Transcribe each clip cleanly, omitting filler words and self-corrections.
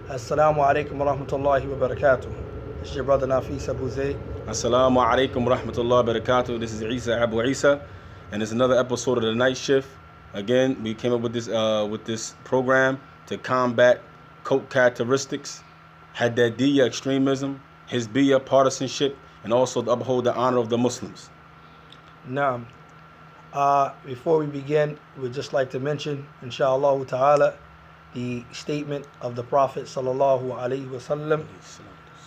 Assalamu alaikum wa rahmatullahi wa barakatuh. This is your brother Nafis Abu Zayd. Assalamu alaikum wa rahmatullahi wa barakatuh. This is Isa Abu Isa, and it's another episode of The Night Shift. Again, we came up with this program to combat cult characteristics, Haddadiyya extremism, Hizbiyya partisanship, and also to uphold the honor of the Muslims. Now, before we begin, we'd just like to mention, inshallah ta'ala, the statement of the Prophet sallallahu alaihi wasallam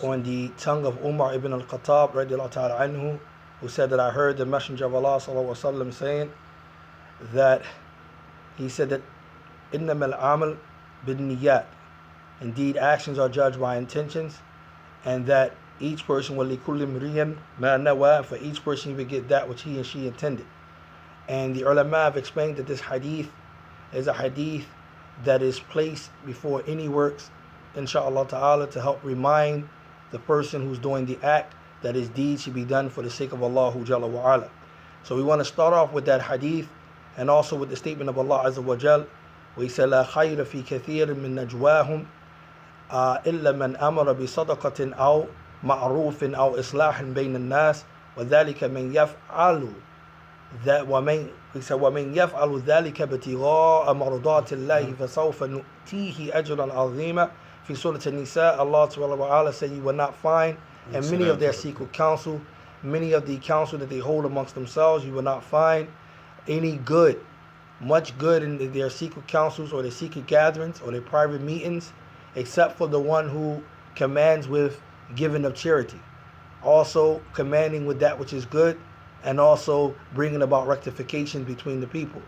on the tongue of Umar ibn al-Khattab radiallahu ta'ala anhu, who said that I heard the Messenger of Allah sallallahu alaihi wasallam saying that he said that innamal amal bin niyat, indeed actions are judged by intentions, and that each person will likulli mri'in ma nawa, for each person will get that which he and she intended. And the ulama have explained that this hadith is a hadith that is placed before any works, inshallah ta'ala, to help remind the person who's doing the act that his deed should be done for the sake of Allah Jalla wa ala. So we want to start off with that hadith and also with the statement of Allah Azza wa Jal, where he said, لا خير في كثير من نجواهم إلا من أمر بصدقة أو معروف أو إصلاح بين الناس وذلك من يفعل that ومن يفعل ذلك ابتغاء مرضات الله فسوف نؤتيه أجرا عظيما. في Surah An-Nisa, Allah subhanahu wa ta'ala said you will not find, and many of their secret counsel, many of the counsel that they hold amongst themselves, you will not find any good, much good in their secret counsels or their secret gatherings or their private meetings, except for the one who commands with giving of charity, also commanding with that which is good, and also bringing about rectification between the people.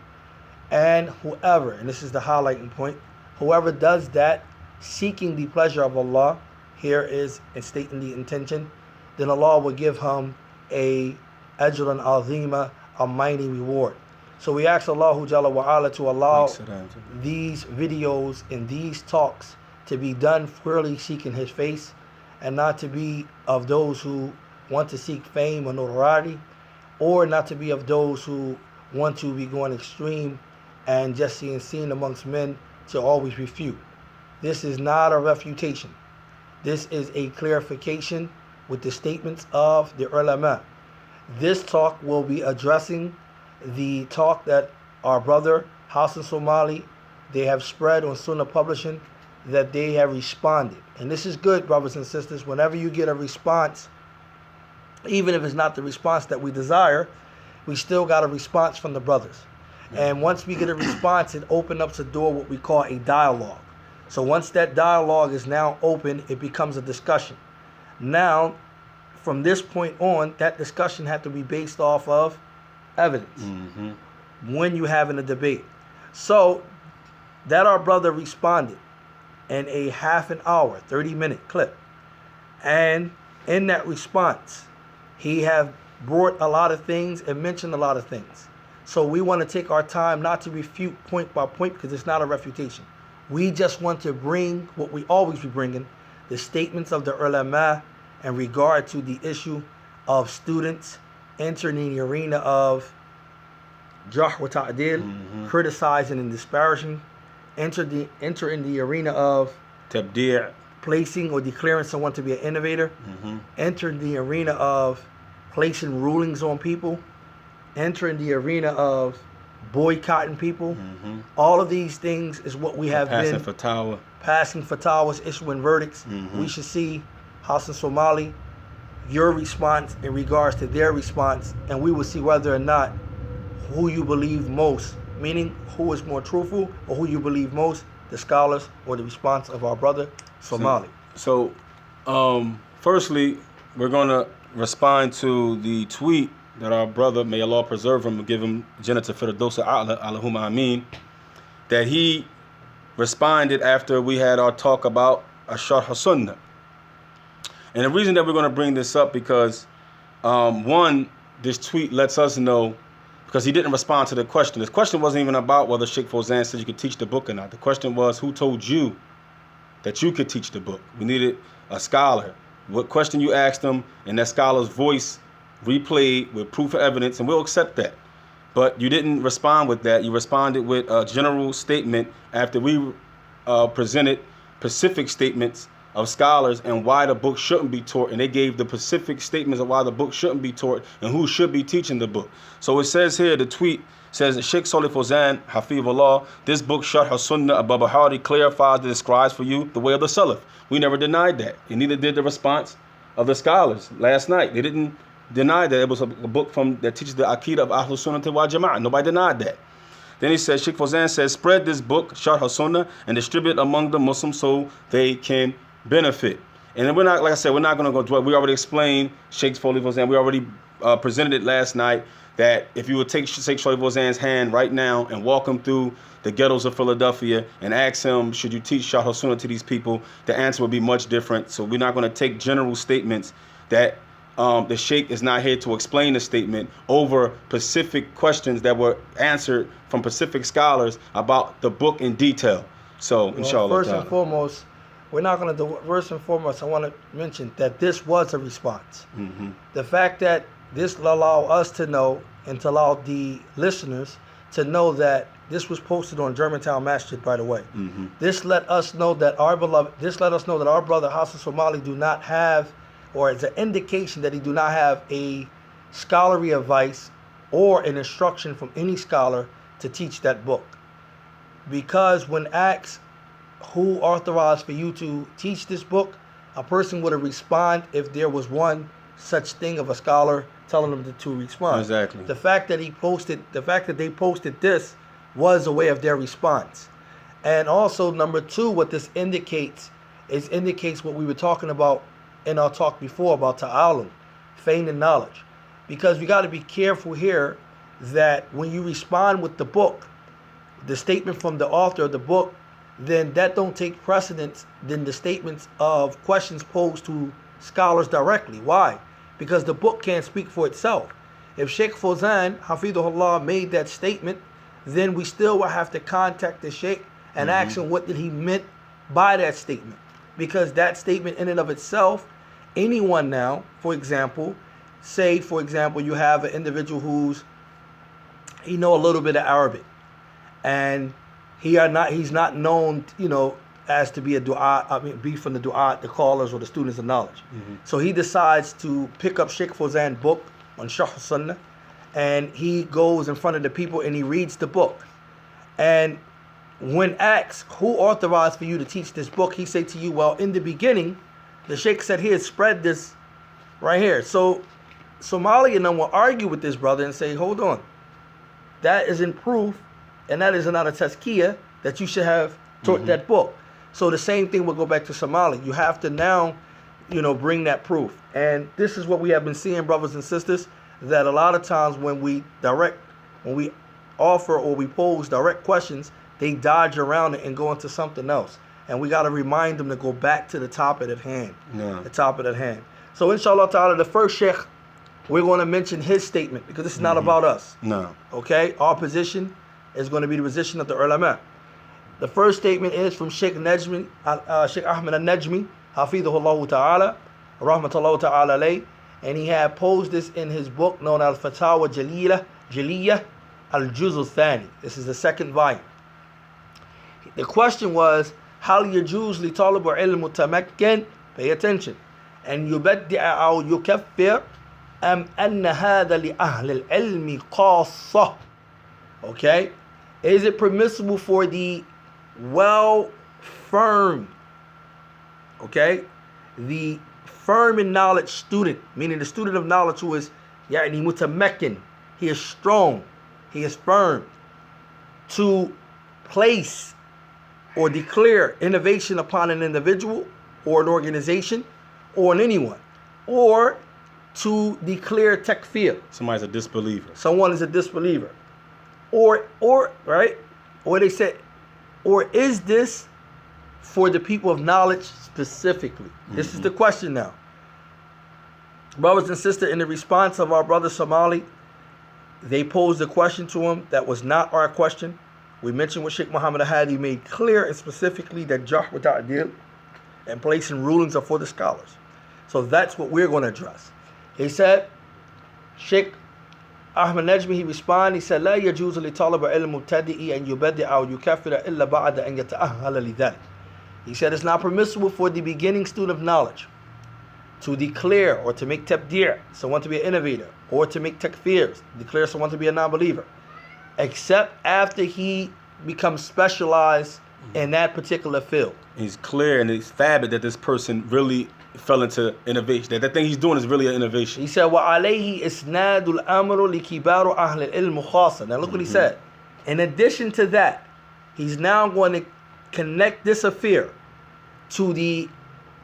And whoever, and this is the highlighting point, whoever does that seeking the pleasure of Allah, here is in stating the intention, then Allah will give him a ajran azima, a mighty reward. So we ask Allah Jalla wa ala to allow these videos and these talks to be done purely seeking His face, and not to be of those who want to seek fame or notoriety, or not to be of those who want to be going extreme and just being seen amongst men to always refute. This is not a refutation. This is a clarification with the statements of the ulama. This talk will be addressing the talk that our brother Hassan Somali, they have spread on Sunnah Publishing, that they have responded. And this is good, brothers and sisters. Whenever you get a response, even if it's not the response that we desire, we still got a response from the brothers. And once we get a response, it opens up the door, what we call a dialogue. So once that dialogue is now open, it becomes a discussion. Now, from this point on, that discussion had to be based off of evidence when you having a debate. So that our brother responded in a half an hour, 30-minute clip. And in that response, he have brought a lot of things and mentioned a lot of things. So we want to take our time not to refute point by point, because it's not a refutation. We just want to bring what we always be bringing, the statements of the ulama in regard to the issue of students entering the arena of jarh wa ta'dil, criticizing and disparaging, enter in the arena of tabdi', placing or declaring someone to be an innovator, enter in the arena of placing rulings on people, enter in the arena of boycotting people. All of these things is what we have passing been passing fatwas, issuing verdicts. We should see Hassan Somali, your response in regards to their response, and we will see whether or not who you believe most, meaning who is more truthful, or who you believe most, the scholars or the response of our brother Somali. So firstly, we're going to respond to the tweet that our brother, may Allah preserve him and give him Jannat al-Firdausa a'la, Allahumma ameen, that he responded after we had our talk about Sharh Sunnah. And the reason that we're going to bring this up, because one, this tweet lets us know, because he didn't respond to the question. This question wasn't even about whether Sheikh Fawzan said you could teach the book or not. The question was, who told you that you could teach the book? We needed a scholar. What question you asked him, and that scholar's voice replayed with proof of evidence, and we'll accept that. But you didn't respond with that. You responded with a general statement after we presented specific statements of scholars and why the book shouldn't be taught, and they gave the specific statements of why the book shouldn't be taught and who should be teaching the book. So it says here, the tweet says, Sheikh Salih Fawzan, Hafizahullah, this book, Sharh al-Sunnah, Al-Barbahari, clarifies and describes for you the way of the Salaf. We never denied that, and neither did the response of the scholars last night. They didn't deny that it was a book that teaches the Aqidah of Ahlul Sunnah wal Jama'ah. Nobody denied that. Then he says, Sheikh Fawzan says, spread this book, Sharh al-Sunnah, and distribute it among the Muslims so they can benefit. And then we're not, like I said, we're not going to go dwell. We already explained Sheikh Salih Fawzan. We already presented it last night, that if you would take Sheikh Salih Fawzan's hand right now and walk him through the ghettos of Philadelphia and ask him, should you teach Sharh al-Sunnah to these people, the answer would be much different. So we're not going to take general statements that the Sheikh is not here to explain the statement over specific questions that were answered from specific scholars about the book in detail. So, inshallah. First and foremost, we're not going to do. First and foremost, I want to mention that this was a response. Mm-hmm. The fact that this will allow us to know and to allow the listeners to know that this was posted on Germantown Masjid, by the way. Mm-hmm. This let us know that our brother Hassan Somali do not have, or it's an indication that he do not have a scholarly advice or an instruction from any scholar to teach that book. Because when asked who authorized for you to teach this book, a person would have responded if there was one such thing of a scholar telling them to respond. Exactly. The fact that they posted this was a way of their response. And also, number two, what this indicates what we were talking about in our talk before about ta'alum, feigning knowledge. Because we got to be careful here that when you respond with the book, the statement from the author of the book, then that don't take precedence than the statements of questions posed to scholars directly. Why? Because the book can't speak for itself. If Sheikh Fawzan, Hafidhullah, made that statement, then we still will have to contact the Sheikh and ask him what did he meant by that statement. Because that statement in and of itself, anyone now, for example, you have an individual he know a little bit of Arabic, and he's not known, as to be be from the du'at, the callers or the students of knowledge. Mm-hmm. So he decides to pick up Sheikh Fawzan's book on Sharh al-Sunnah, and he goes in front of the people and he reads the book. And when asked, who authorized for you to teach this book, he said to you, well, in the beginning, the Sheikh said, here, spread this right here. So Somali and them will argue with this brother and say, hold on, that isn't proof, and that is not a tazkiyah that you should have taught that book. So the same thing will go back to Somali. You have to now, bring that proof. And this is what we have been seeing, brothers and sisters, that a lot of times when we offer or we pose direct questions, they dodge around it and go into something else. And we got to remind them to go back to the topic at hand. Yeah. The topic at hand. So inshallah ta'ala, the first sheikh, we're going to mention his statement because this is not about us. No. Okay? Our position is going to be the position of the ulama. The first statement is from Sheikh Ahmed al-Najmi, Hafidhullah ta'ala, rahmatullah ta'ala alayh, and he had posed this in his book known as Fatawa Jaliyah al-Juz al-Thani. This is the second volume. The question was, هل يجوز لطالب علم متمكن, pay attention, أن يبدع أو يكفر أم أن هذا لأهل العلم خاصة? Okay? Is it permissible for the firm, the firm in knowledge student, meaning the student of knowledge who is يعني متمكن, he is strong, he is firm, to place or declare innovation upon an individual or an organization or on anyone, or to declare takfir. Somebody's a disbeliever. Someone is a disbeliever. Or right? Or they said, or is this for the people of knowledge specifically? This is the question now. Brothers and sisters, in the response of our brother Somali, they posed a question to him that was not our question. We mentioned what Sheikh Muhammad Hadi made clear and specifically that Jarh wa Ta'dil and placing rulings are for the scholars. So that's what we're going to address. He said, Sheikh Ahmed Najmi, he responded, he said, لا يجوز لطالب علم مبتدئ أن يبدع أو يكفر إلا بعد أن يتأهل لذلك. He said it's not permissible for the beginning student of knowledge to declare or to make tabdir, someone to be an innovator, or to make takfirs, declare someone to be a non-believer, except after he becomes specialized in that particular field. He's clear and it's fabric that this person really fell into innovation. That thing he's doing is really an innovation. He said, وَعَلَيْهِ إِسْنَادُ الْأَمْرُ لِكِبَارُ أَهْلِ الْعِلْمِ خَاصًا. Now look what he said. In addition to that, he's now going to connect this affair to the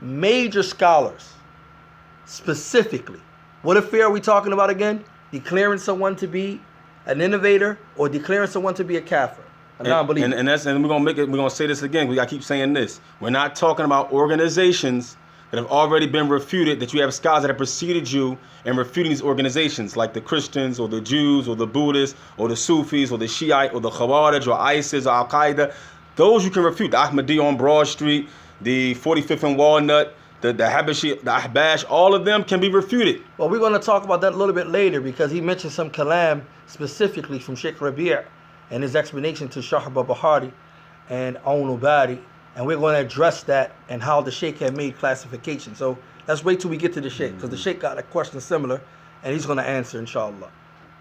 major scholars specifically. What affair are we talking about again? Declaring someone to be an innovator or declaring someone to be a kafir, a non-believer. And we're gonna say this again. I keep saying this. We're not talking about organizations that have already been refuted, that you have scholars that have preceded you in refuting these organizations, like the Christians or the Jews or the Buddhists or the Sufis or the Shiite or the Khawarij or ISIS or Al-Qaeda. Those you can refute. The Ahmadiyya on Broad Street, the 45th and Walnut, the Habashi, the Ahbash, all of them can be refuted. Well, we're going to talk about that a little bit later because he mentioned some kalam specifically from Sheikh Rabi' and his explanation to Shahab Bahari and Awn Ubari, and we're going to address that and how the Sheikh had made classification. So let's wait till we get to the Sheikh because the Sheikh got a question similar and he's going to answer, inshallah.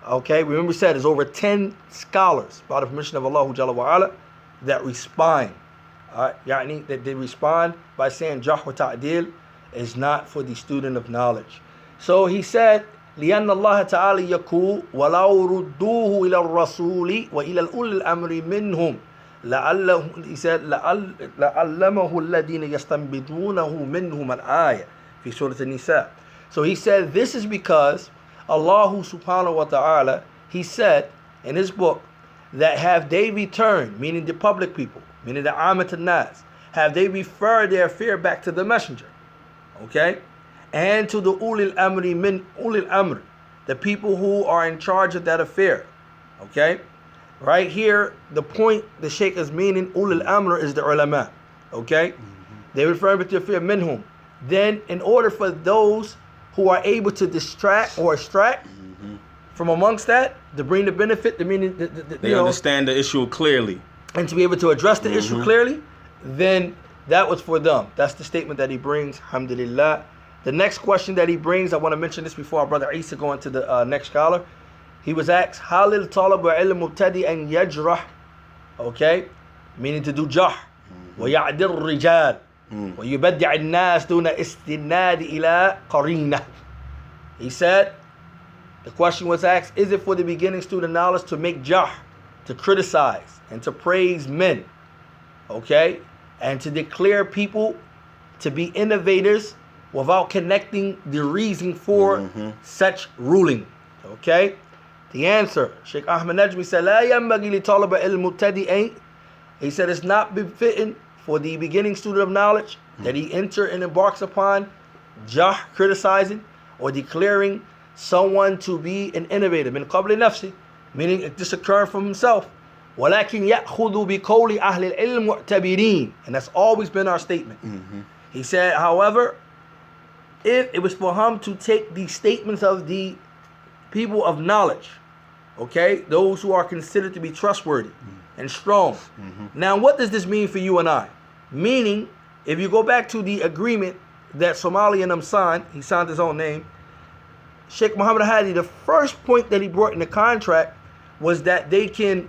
Okay, remember we said there's over 10 scholars by the permission of Allah Jalla wa Ala that respond. That they respond by saying Jah wa Ta'dil is not for the student of knowledge. So he said, لأن الله تعالى يقول ولو ردوه إلى الرسول وإلى الأولي الأمر منهم لعله, he said لعلمه الذين يستنبطونه منهم الآية في سورة النساء. So he said this is because Allah subhanahu wa ta'ala, he said in his book that have they returned, meaning the public people, meaning the Amat al-Nas, have they referred their fear back to the messenger, okay? And to the Ulil Amri min Ulil Amr, the people who are in charge of that affair, okay? Right here, the point the Sheikh is meaning, Ulil Amr is the ulama, okay? They refer back to the fear minhum. Then in order for those who are able to distract or extract from amongst that, to bring the benefit, the meaning, they understand the issue clearly. And to be able to address the issue clearly, then that was for them. That's the statement that he brings, alhamdulillah. The next question that he brings, I want to mention this before our brother Isa go into the next scholar. He was asked, Halil talab wa ilm mubtadi an yajrah, okay, meaning to do jah, wa ya'dir rijal, wa yubaddi' al-nas duna istinad ila qarina. He said, the question was asked, is it for the beginning student knowledge to make jah, to criticize and to praise men, okay, and to declare people to be innovators without connecting the reason for such ruling, okay? The answer, Sheikh Ahmed Najmi said, لا ينبغي لطالب المبتدئ. He said it's not befitting for the beginning student of knowledge that he enter and embarks upon jah, criticizing or declaring someone to be an innovator min qabli nafsi, meaning this occurring from himself. ولكن يأخذ بقول أهل العلم معتبرين, and that's always been our statement. He said, however, if it was for him to take the statements of the people of knowledge, okay, those who are considered to be trustworthy and strong. Now, what does this mean for you and I? Meaning, if you go back to the agreement that Somali and them signed, he signed his own name, Sheikh Muhammad Hadi, the first point that he brought in the contract was that they can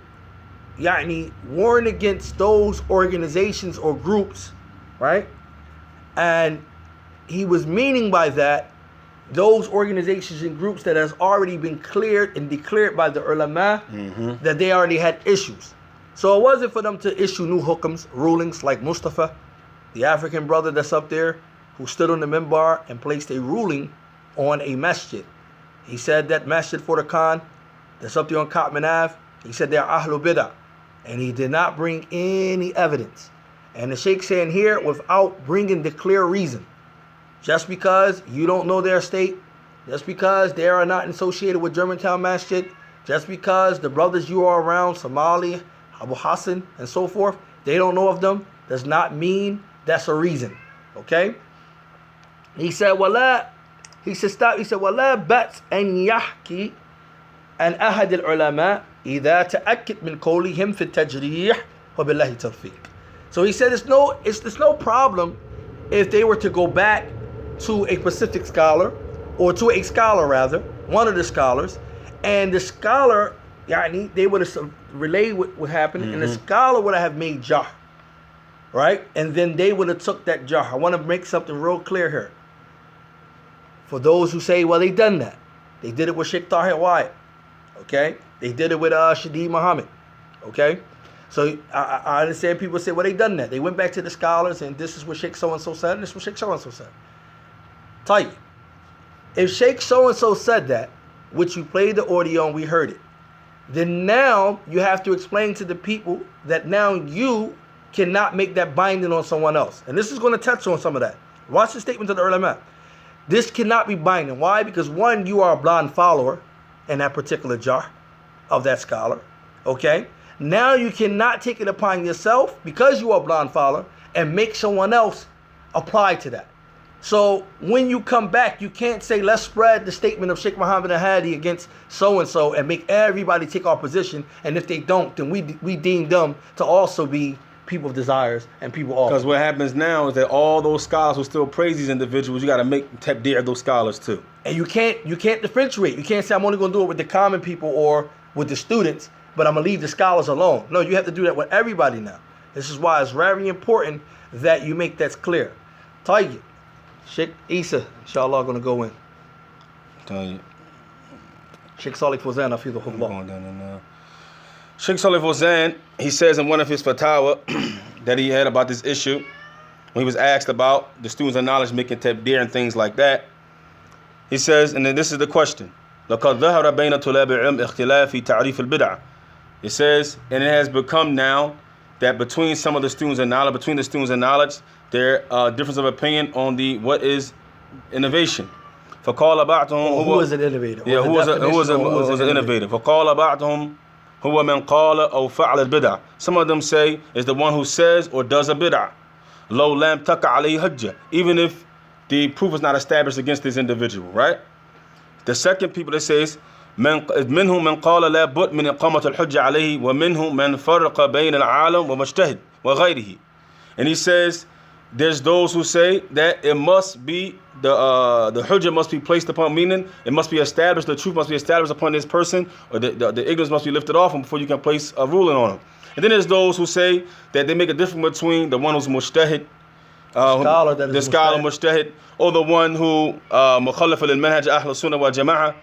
warn against those organizations or groups, right? And he was meaning by that those organizations and groups that has already been cleared and declared by the ulama that they already had issues. So it wasn't for them to issue new hukams, rulings like Mustafa, the African brother that's up there, who stood on the minbar and placed a ruling on a masjid. He said that masjid for the Khan that's up there on Katman Ave, he said they're Ahlul Bidah. And he did not bring any evidence. And the Sheikh saying here, without bringing the clear reason, just because you don't know their state, just because they are not associated with Germantown Masjid, just because the brothers you are around, Somali, Abu Hassan, and so forth, they don't know of them, does not mean that's a reason. Okay? He said, he said, stop. He said, وَلَا بَأْسْ أَنْ يَحْكِي أَنْ أَحَدِ الْعُلَمَاءِ إِذَا تَأَكَّدْ مِنْ قَوْلِهِمْ فِي التَّجْرِيحِ وَبِاللَّهِ التَّوْفِيقِ. So he said it's no problem if they were to go back to a Pacific scholar, or to a scholar rather, one of the scholars, and the scholar, they would have relayed what happened, and the scholar would have made jar, right? And then they would have took that jar. I want to make something real clear here. For those who say, well, they done that. They did it with Sheikh Tahir Wyatt, okay? They did it with Shadi Muhammad, okay? So I understand people say, well, they done that. They went back to the scholars, and this is what Sheikh so-and-so said, and this is what Sheikh so-and-so said. Tell you, if Sheikh so-and-so said that, which you played the audio and we heard it, then now you have to explain to the people that now you cannot make that binding on someone else. And this is going to touch on some of that. Watch the statement of the Ulama. This cannot be binding. Why? Because one, you are a blind follower in that particular jar of that scholar. Okay? Now you cannot take it upon yourself, because you are a blind follower, and make someone else apply to that. So when you come back, you can't say, let's spread the statement of Sheikh Muhammad al-Hadi against so-and-so and make everybody take our position. And if they don't, then we deem them to also be people of desires and people all. Because what happens now is that all those scholars who still praise these individuals, you got to make tabdir those scholars too. And you can't differentiate. You can't say, I'm only going to do it with the common people or with the students, but I'm going to leave the scholars alone. No, you have to do that with everybody now. This is why it's very important that you make that clear. Tayyib. Sheikh Isa, inshallah, going to go in. Tell you. Sheikh Salih Fawzan, hafidhahullah. I'm going down there now. Sheikh Salih Fawzan, he says in one of his fatwa that he had about this issue, when he was asked about the students of knowledge making tabdir and things like that, he says, and then this is the question, لَقَدْ ظَهَرَ بَيْنَ طُلَابِ الْعِلْمِ اخْتِلَافِ تَعْرِيفِ الْبِدْعَةِ. It says, and it has become now that between some of the students of knowledge, there are difference of opinion on what is innovation. فَقَالَ بَعْضُهُمْ Who is an innovator? Yeah, who was an innovator? فَقَالَ بَعْضُهُمْ هُوَ مَنْ قَالَ أَوْ فَعَلَ الْبِدْعَةِ. Some of them say is the one who says or does a bid'ah. لَوْ لَمْ تَقَ عَلَيْهِ حُجَّةٌ. Even if the proof is not established against this individual, right? The second people that says, منهم من قال لا بد من إقامة الحجة عليه ومنهم من فرق بين العالم ومجتهد وغيره. And he says, there's those who say that it must be the hujjah must be placed upon, meaning it must be established, the truth must be established upon this person, or the ignorance must be lifted off him before you can place a ruling on him. And then there's those who say that they make a difference between the one who's mujtahid, the scholar mujtahid, or the one who mukhalif al-manhaj ahl sunnah wal jama'ah,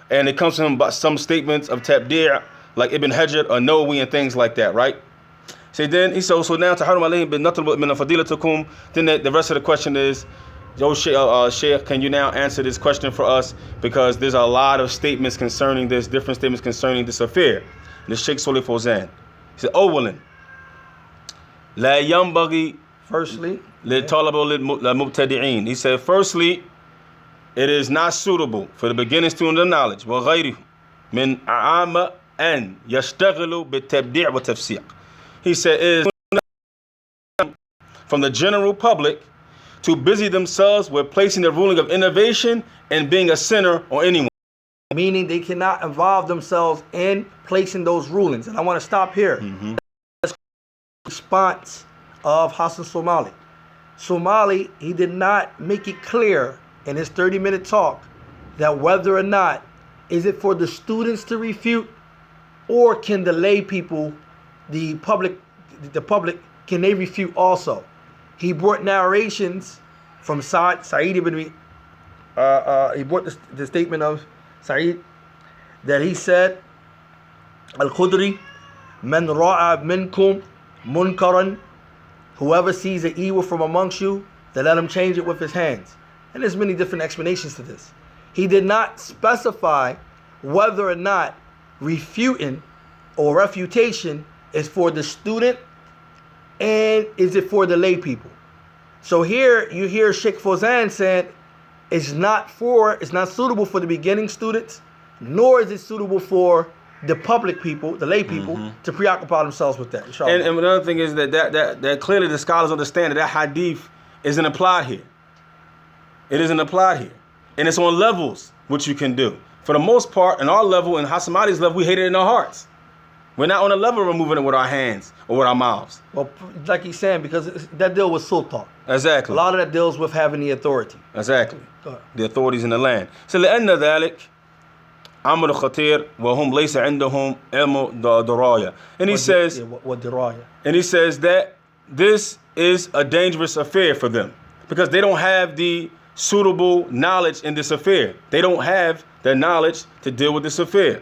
and it comes to him by some statements of tabdir, like Ibn Hajar or Nawawi and things like that, right? So then he says, so now taharum alayhim bin natlub min fadilatukum. Then the rest of the question is, yo Sheikh, can you now answer this question for us? Because there's a lot of statements concerning this, different statements concerning this affair. And the Sheikh Salih Fawzan, he said, أولا لا ينبغي Firstly, لطلبة للمبتدعين. He said, firstly, it is not suitable for the beginning student of knowledge وغيره من أعامة أن يشتغلوا بالتبديع والتفسيق. He said, it is from the general public to busy themselves with placing the ruling of innovation and being a sinner on anyone. Meaning they cannot involve themselves in placing those rulings. And I want to stop here. Response of Hassan Somali. Somali, he did not make it clear in his 30-minute talk that whether or not is it for the students to refute, or can the lay people, the public, can they refute also? He brought narrations from Sa'id ibn, he brought the statement of Sa'id that he said, Al-Khudri, Man ra'a minkum munkaran, whoever sees an evil from amongst you, then let him change it with his hands. And there's many different explanations to this. He did not specify whether or not refuting or refutation is for the student and is it for the lay people. So here you hear Sheikh Fawzan saying it's not suitable for the beginning students, nor is it suitable for the public people, the lay people, to preoccupy themselves with that. And another thing is that clearly the scholars understand that hadith isn't applied here. It isn't applied here. And it's on levels which you can do. For the most part, in our level, in Hassan Ali's level, we hate it in our hearts. We're not on the level of removing it with our hands or with our mouths. Well, like he's saying, because that deal with sultan. Exactly. A lot of that deals with having the authority. Exactly. Go ahead. The authorities in the land. So لأن ذلك أمر خطير وهم ليس عندهم علم دراية. And he says, what diraya? and he says that this is a dangerous affair for them because they don't have the suitable knowledge in this affair. They don't have the knowledge to deal with this affair.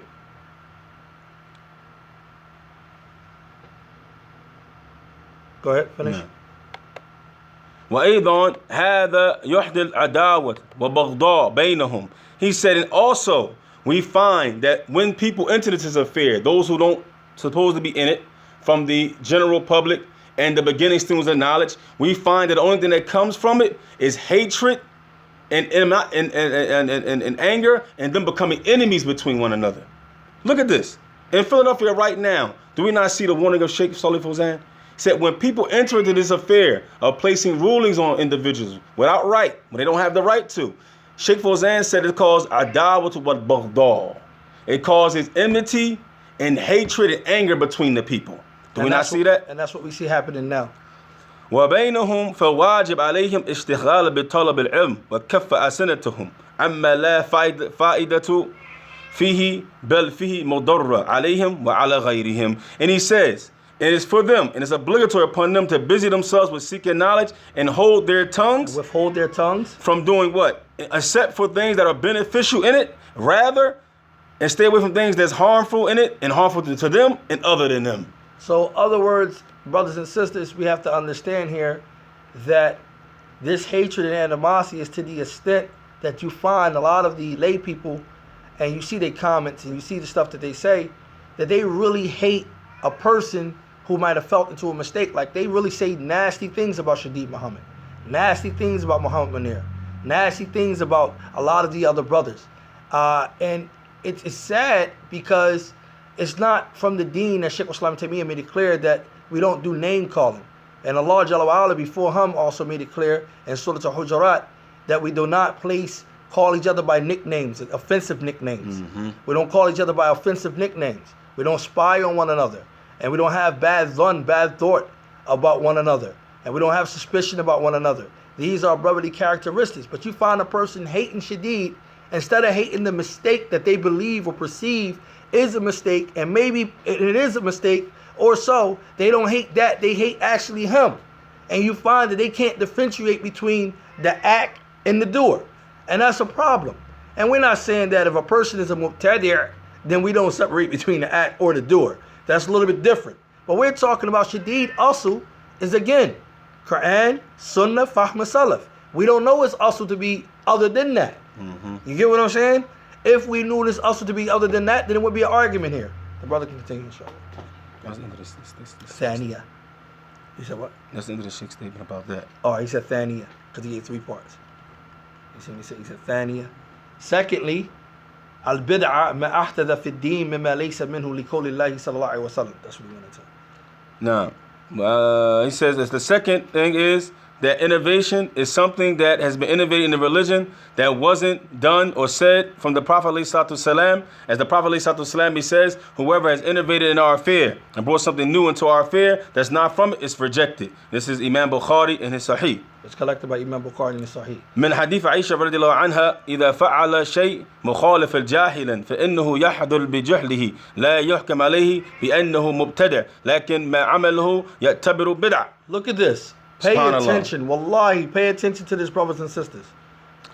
Go ahead, finish. نعم. وأيضا هذا يحدث عداوة وبغضاء بينهم. He said, and also we find that when people enter this affair, those who don't supposed to be in it, from the general public and the beginning students of knowledge, we find that the only thing that comes from it is hatred and anger, and them becoming enemies between one another. Look at this. In Philadelphia right now, do we not see the warning of Sheikh Salih Fawzan? He said when people enter into this affair of placing rulings on individuals without right, when they don't have the right to, Sheikh Fawzan said it causes adawatu wal baghdha. It causes enmity and hatred and anger between the people. Do we not see that? And that's what we see happening now. وبينهم فواجب عليهم اشتغال بطلب العلم وكف ألسنتهم أما لا فائدة فيه بل فيه مضرة عليهم وعلى غيرهم. And he says, it is for them and it's obligatory upon them to busy themselves with seeking knowledge and hold their tongues. Withhold their tongues. From doing what? Except for things that are beneficial in it, rather, and stay away from things that's harmful in it and harmful to them and other than them. So, other words, brothers and sisters, we have to understand here that this hatred and animosity is to the extent that you find a lot of the lay people and you see their comments and you see the stuff that they say, that they really hate a person who might have felt into a mistake. Like they really say nasty things about Shadeed Muhammad, nasty things about Muhammad Munir, nasty things about a lot of the other brothers. And it's sad because it's not from the deen that Shaykh Islam Taymiyyah made it clear that we don't do name calling. And Allah Jalla wa'ala before him also made it clear in Surah Al-Hujurat that we do not call each other by nicknames, offensive nicknames. Mm-hmm. We don't call each other by offensive nicknames. We don't spy on one another. And we don't have bad thought about one another. And we don't have suspicion about one another. These are brotherly characteristics. But you find a person hating Shadeed, instead of hating the mistake that they believe or perceive is a mistake, and maybe it is a mistake, or so, they don't hate that, they hate actually him. And you find that they can't differentiate between the act and the doer. And that's a problem. And we're not saying that if a person is a mubtadi', then we don't separate between the act or the doer. That's a little bit different. But we're talking about Shadeed also is again, Quran, Sunnah, Fahm Salaf. We don't know it's also to be other than that. Mm-hmm. You get what I'm saying? If we knew this also to be other than that, then it would be an argument here. The brother can continue, inshallah. That's the end of this Thaniya. He said what? That's the end of the Sheikh statement about that. Oh, he said Thaniya, because he gave 3 parts. You see what he said? He said Thaniya. Secondly, Al-bid'a ma ahdatha fi ad-din mimma laysa minhu li qawli Allah sallallahu alayhi wa sallam. That's what he wanted to say. Now, he says that the second thing is that innovation is something that has been innovated in the religion that wasn't done or said from the Prophet ﷺ. As the Prophet ﷺ, he says, whoever has innovated in our affair and brought something new into our affair that's not from it is rejected. This is Imam Bukhari in his Sahih. It's collected by Imam Bukhari in his Sahih. من حديث عائشة رضي الله عنها إذا فعل شيء مخالف جاهلا فإنه يحضر بجهله لا يحكم عليه بأنه مبتدع لكن ما عمله يعتبر بدعة. Look at this. Pay attention. Wallahi, pay attention to this, brothers and sisters.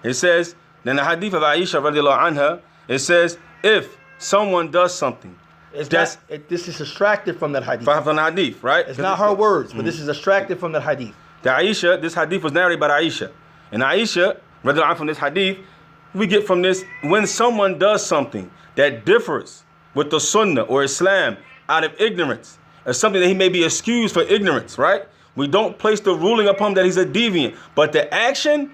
It says, in the hadith of Aisha radiallahu anha, it says, if someone does something, this is extracted from that hadith. From the hadith, right? It's not her words, but this is extracted from that hadith. The Aisha, this hadith was narrated by Aisha. And Aisha, radiallahu anha, from this hadith, we get from this, when someone does something that differs with the sunnah or Islam out of ignorance, or something that he may be excused for ignorance, right? We don't place the ruling upon him that he's a deviant. But the action,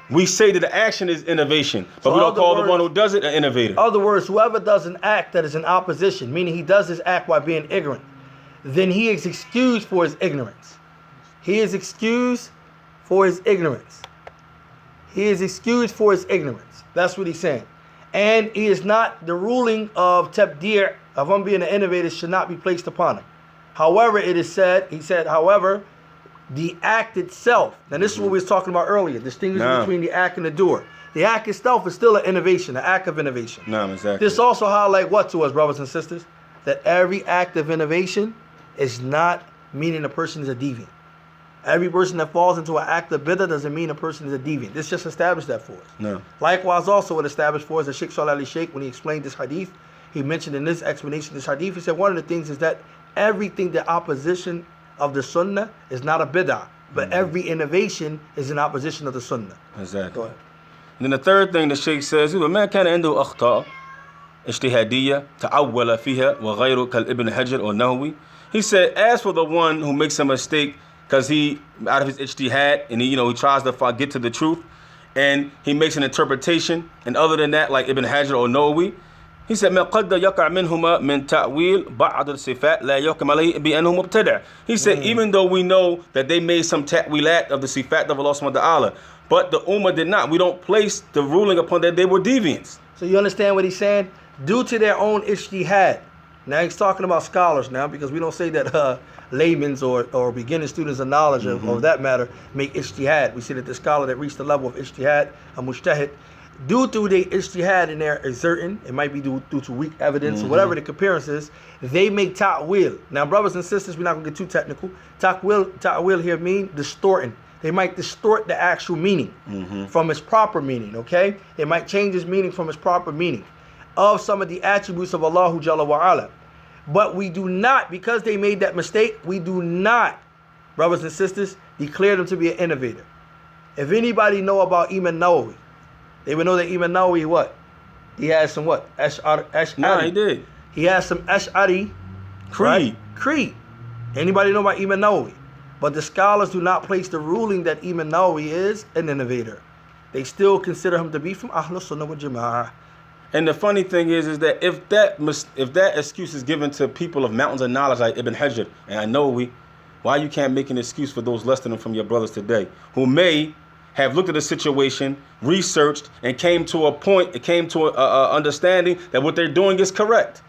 we say that the action is innovation. But we don't call the one who does it an innovator. In other words, whoever does an act that is in opposition, meaning he does this act while being ignorant, then he is excused for his ignorance. He is excused for his ignorance. He is excused for his ignorance. That's what he's saying. And he is not, the ruling of tabdir, of him being an innovator, should not be placed upon him. However, it is said, he said, however, the act itself, now this is what we was talking about earlier, distinguishing between the act and the doer. The act itself is still an innovation, an act of innovation. Exactly. This also highlights what to us, brothers and sisters? That every act of innovation is not meaning a person is a deviant. Every person that falls into an act of bid'ah doesn't mean a person is a deviant. This just established that for us. No. Likewise, also it established for us that Sheikh Salih Ali Sheikh, when he explained this hadith, he mentioned in this explanation of this hadith, he said one of the things is that everything the opposition of the sunnah is not a bid'ah, but every innovation is in opposition of the sunnah. Exactly. Go ahead. And then the third thing the Sheikh says, ما كان عنده أخطاء اجتهادية تعول فيها وغيره كالابن حجر or Nawawi. He said, as for the one who makes a mistake because he out of his ijtihad and he tries to get to the truth and he makes an interpretation, and other than that, like Ibn Hajar or Nawawi, he said ما قد يقع منهما من تأويل بعض الصفات لا يحكم عليه بأنه مبتدع. He said even though we know that they made some ta'wilat of the sifat of Allah subhanahu wa ta'ala, but the ummah did not. We don't place the ruling upon that they were deviants. So you understand what he's saying? Due to their own ijtihad. Now he's talking about scholars now, because we don't say that laymen's or beginning students of knowledge of that matter make ijtihad. We say that the scholar that reached the level of ijtihad, a mujtahid, due to the ijtihad in there is certain, it might be due to weak evidence or whatever the appearance is, they make ta'wil. Now brothers and sisters, we're not going to get too technical. Ta'wil here mean distorting. They might distort the actual meaning from its proper meaning, okay? They might change its meaning from its proper meaning of some of the attributes of Allah Jalla wa Ala. But we do not, because they made that mistake, we do not, brothers and sisters, declare them to be an innovator. If anybody know about Imam Nawawi, they would know that Imam Nawawi what? He has some what? Ash'ari. No, he did. He has some Ash'ari creed. Anybody know about Imam Nawawi? But the scholars do not place the ruling that Imam Nawawi is an innovator. They still consider him to be from Ahlus Sunnah wal Jama'ah. And the funny thing is that if that excuse is given to people of mountains of knowledge like Ibn Hajar and Nawawi, why you can't make an excuse for those less than them from your brothers today, who may have looked at the situation, researched, and came to a understanding that what they're doing is correct.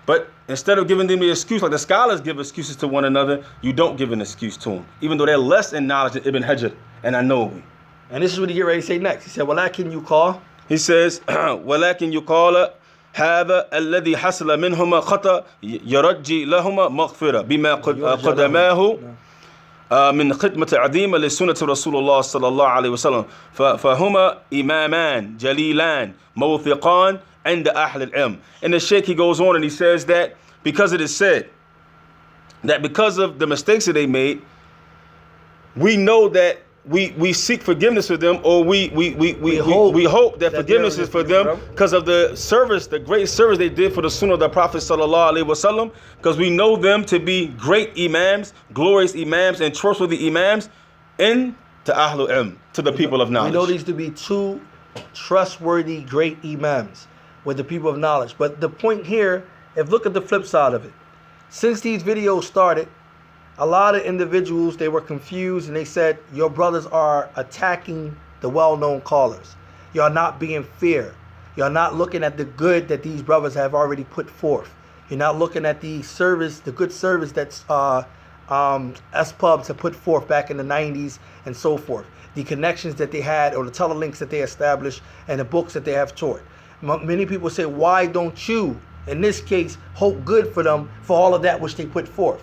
But instead of giving them the excuse, like the scholars give excuses to one another, you don't give an excuse to them, even though they're less in knowledge than Ibn Hajar and Nawawi. And this is what he get ready to say next. He said, "Walakin yuqal." He says, "Walakin yuqal هذا الذي حصل منهما خطأ يرجي لهما مغفرة بما قدماه من خدمة عظيمة لسنة رسول الله صلى الله عليه وسلم فهما إمامان جليلان موثقان عند أهل العلم." And the Sheikh, he goes on and he says that because it is said that because of the mistakes that they made, we know that we seek forgiveness for them, or we hope that forgiveness is for them because of the service, the great service they did for the Sunnah of the Prophet sallallahu alaihi wasallam. Because we know them to be great imams, glorious imams, and trustworthy imams, and to Ahlul Ilm, to the people of knowledge. We know these to be two trustworthy, great imams with the people of knowledge. But the point here, if look at the flip side of it, since these videos started, a lot of individuals, they were confused and they said, your brothers are attacking the well-known callers. You're not being fair. You're not looking at the good that these brothers have already put forth. You're not looking at the service, the good service that's S-Pubs have put forth back in the 90s and so forth. The connections that they had, or the telelinks that they established, and the books that they have taught. Many people say, why don't you, in this case, hope good for them for all of that which they put forth?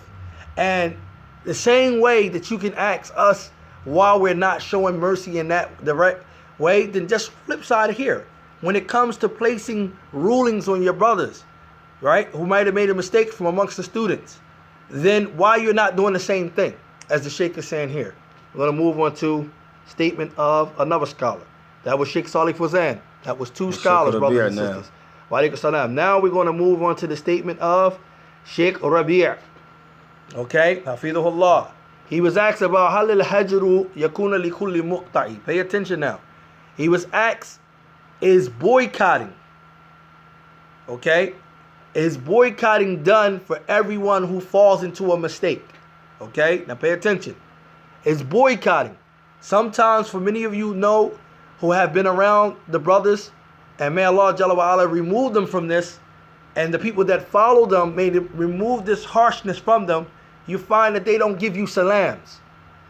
And the same way that you can ask us why we're not showing mercy in that the right way, then just flip side here. When it comes to placing rulings on your brothers, right, who might have made a mistake from amongst the students, then why you're not doing the same thing as the Sheikh is saying here? We're going to move on to statement of another scholar. That was Sheikh Salih Fawzan. That was two scholars, brothers and sisters. Wa alaikum salam. Now we're going to move on to the statement of Sheikh Rabi'. Okay, hafidhullah. He was asked about halil hajru yakuna li kulli muqta'i. Pay attention now. He was asked, is boycotting, okay, is boycotting done for everyone who falls into a mistake? Okay, now pay attention. Is boycotting, sometimes for many of you know who have been around the brothers and may Allah Jalla wa Ala remove them from this, and the people that follow them, may they remove this harshness from them, you find that they don't give you salams,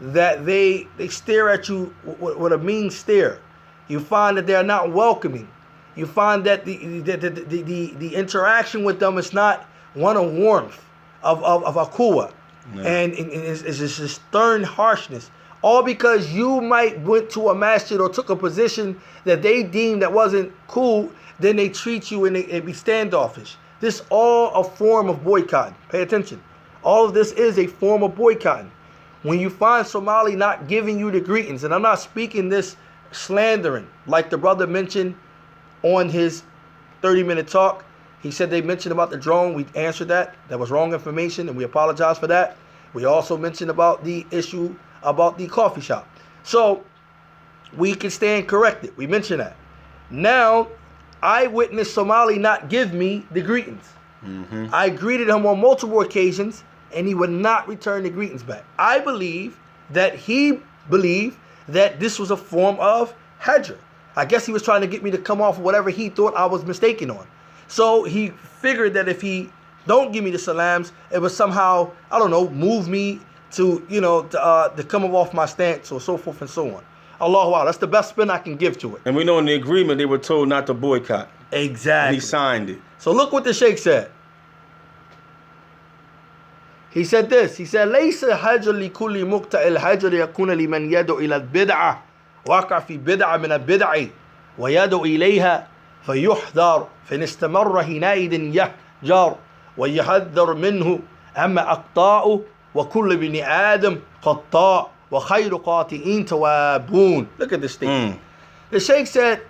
that they stare at you with a mean stare. You find that they are not welcoming. You find that the interaction with them is not one of warmth, of akuwa, and it's this stern harshness. All because you might went to a masjid or took a position that they deemed that wasn't cool, then they treat you and they be standoffish. This all a form of boycotting. Pay attention. All of this is a form of boycotting. When you find Somali not giving you the greetings, and I'm not speaking this slandering, like the brother mentioned on his 30-minute talk. He said they mentioned about the drone. We answered that. That was wrong information, and we apologize for that. We also mentioned about the issue about the coffee shop. So we can stand corrected. We mentioned that. Now, I witnessed Somali not give me the greetings. I greeted him on multiple occasions, and he would not return the greetings back. I believe that he believed that this was a form of hajr. I guess he was trying to get me to come off whatever he thought I was mistaken on. So he figured that if he don't give me the salams, it would somehow, I don't know, move me to, to come off my stance or so forth and so on. Allahu Akbar. That's the best spin I can give to it. And we know in the agreement they were told not to boycott. Exactly. And he signed it. So look what the Sheikh said. He said this. He said, ليس حجر لكل مقطع الحجر يكون لمن يدعو إلى البدعة وقع في بدعة من البدع ويدعو إليها فيحذر فإن استمر حينئذ يهجر ويحذر منه أما أقطاعه وكل بني آدم قطاع وخير قاطئين توابون. Look at this statement. The Sheikh said,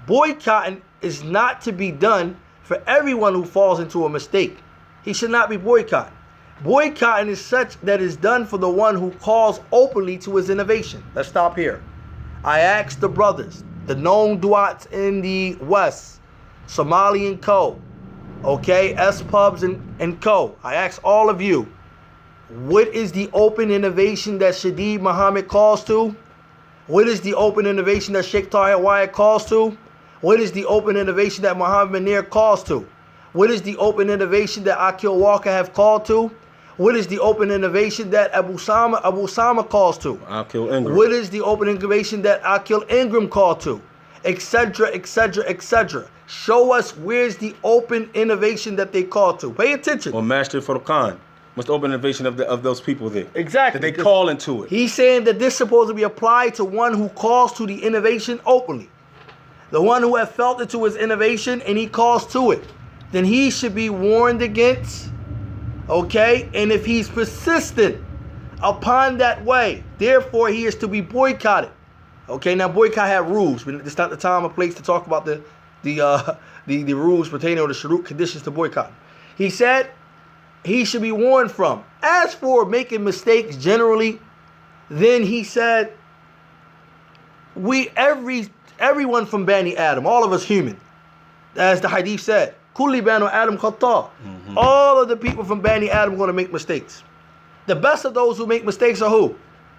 boycotting is not to be done for everyone who falls into a mistake. He should not be boycotting. Boycotting is such that is done for the one who calls openly to his innovation. Let's stop here. I asked the brothers, the known duats in the West, Somali and Co., okay, S-Pubs and Co. I asked all of you, what is the open innovation that Shadid Muhammad calls to? What is the open innovation that Sheikh Tahir Wyatt calls to? What is the open innovation that Muhammad Munir calls to? What is the open innovation that Akil Walker have called to? What is the open innovation that Abu Sama calls to? Akil Ingram. What is the open innovation that Akil Ingram called to? Etc., etc., etc. Show us where's the open innovation that they call to. Pay attention. Or Master Furqan. What's the open innovation of those people there? Exactly. That they call into it. He's saying that this is supposed to be applied to one who calls to the innovation openly. The one who has felt it to his innovation and he calls to it. Then he should be warned against. Okay? And if he's persistent upon that way, therefore he is to be boycotted. Okay, now boycott have rules. It's not the time or place to talk about the rules pertaining to the shurut conditions to boycott. He said he should be warned from. As for making mistakes generally, then he said everyone from Bani Adam, all of us human, as the hadith said, Kulli Banu Adam Khata. All of the people from Bani Adam are going to make mistakes. The best of those who make mistakes are who?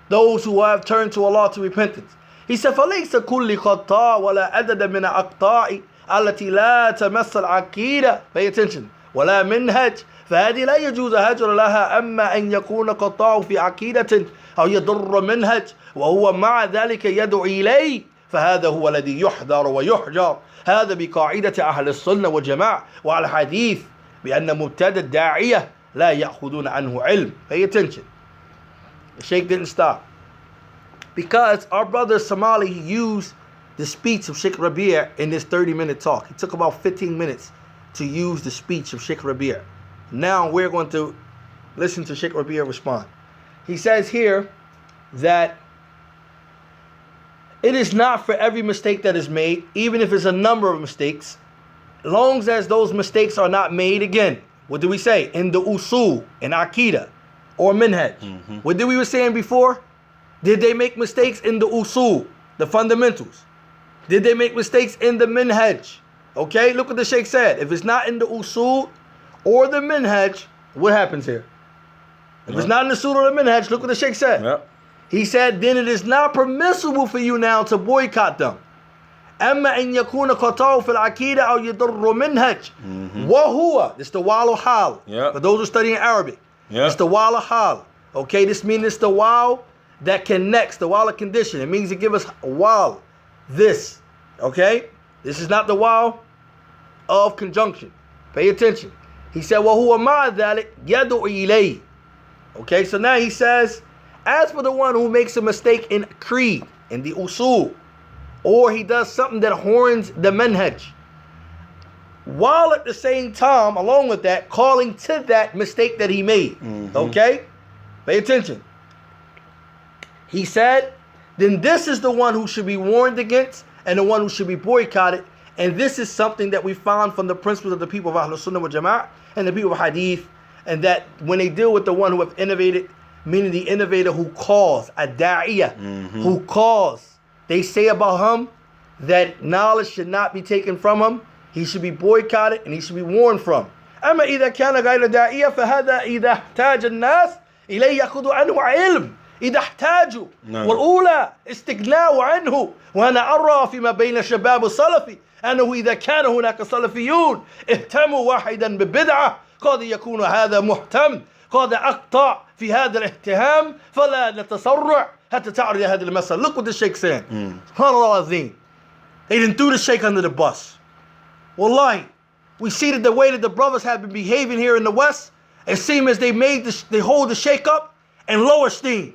Those who have turned to Allah to repentance. He said, فَلَيْسَ كُلِّ خَطَّاء وَلَا عَدَدَ مِنَ أَقْطَاعِ الَّتِي لَا تَمَسَّ الْعَقِيدَةِ. Pay attention. وَلَا مِنْهَجْ فَهَذِي لَا يَجُوزَ هَجْرَ لَهَا أَمَّا أَنْ يَكُونَ قَطَّاعُ فِي عَقِيدَةٍ أَوْ يَضُرَّ مِنْهَجْ وَهُوَ مَعَ ذَلِكَ يَدْعُو إِلَيْهِ فهذا هو الذي يحذر ويحجر. هذا بقاعدة أهل السنة والجماعة وعلى الحديث بأن مبتدأ الداعية لا يأخذون عنه علم. Pay attention. The Sheikh didn't stop. Because our brother Somali, he used the speech of Sheikh Rabi' in this 30-minute talk. It took about 15 minutes to use the speech of Sheikh Rabi'. Now we're going to listen to Sheikh Rabi' respond. He says here that it is not for every mistake that is made, even if it's a number of mistakes, long as those mistakes are not made again. What did we say? In the usul, in Aqidah, or minhaj. What did we were saying before? Did they make mistakes in the usul, the fundamentals? Did they make mistakes in the minhaj? Okay, look what the Sheikh said. If it's not in the usul or the minhaj, what happens here? If it's not in the usul or the minhaj, look what the Sheikh said. He said, then it is not permissible for you now to boycott them. أما إن يكون قطعه في العقيدة أو يضر منهج وهو, this is the wal hal. Yep. For those who study in Arabic, Yep. it's the wal hal. Okay, this means it's the wal that connects, the wal of condition. It means to give us wal, this. Okay, this is not the wal of conjunction. Pay attention. He said, وهو مع ذلك يدعو إليه. Okay, so now he says, as for the one who makes a mistake in creed, in the usul, or he does something that horns the manhaj, while at the same time, along with that, calling to that mistake that he made. Okay? Pay attention. He said, then this is the one who should be warned against and the one who should be boycotted. And this is something that we found from the principles of the people of Ahlul Sunnah wal Jama'ah and the people of Hadith. And that when they deal with the one who have innovated, meaning the innovator who calls, a da'iyah, who calls, they say about him that knowledge should not be taken from him. He should be boycotted and he should be warned from. أما إذا كان غير داعية فهذا إذا احتاج الناس إليه يأخذ عنه علم إذا احتاجوا والأولى استغناء عنه. وأنا أرى فيما بين الشباب السلفي أنه إذا كان هناك سلفيون اهتموا واحدا ببدعة قد يكون هذا مهتم قد أقطع في هذا الاهتمام فلا نتسرع حتى تعرض هذه المسألة. Look what the Sheikh saying. SubhanAllah. They didn't threw the Sheikh under the bus. Wallahi, we see that the way that the brothers have been behaving here in the West, it seems as they hold the Sheikh up in low esteem.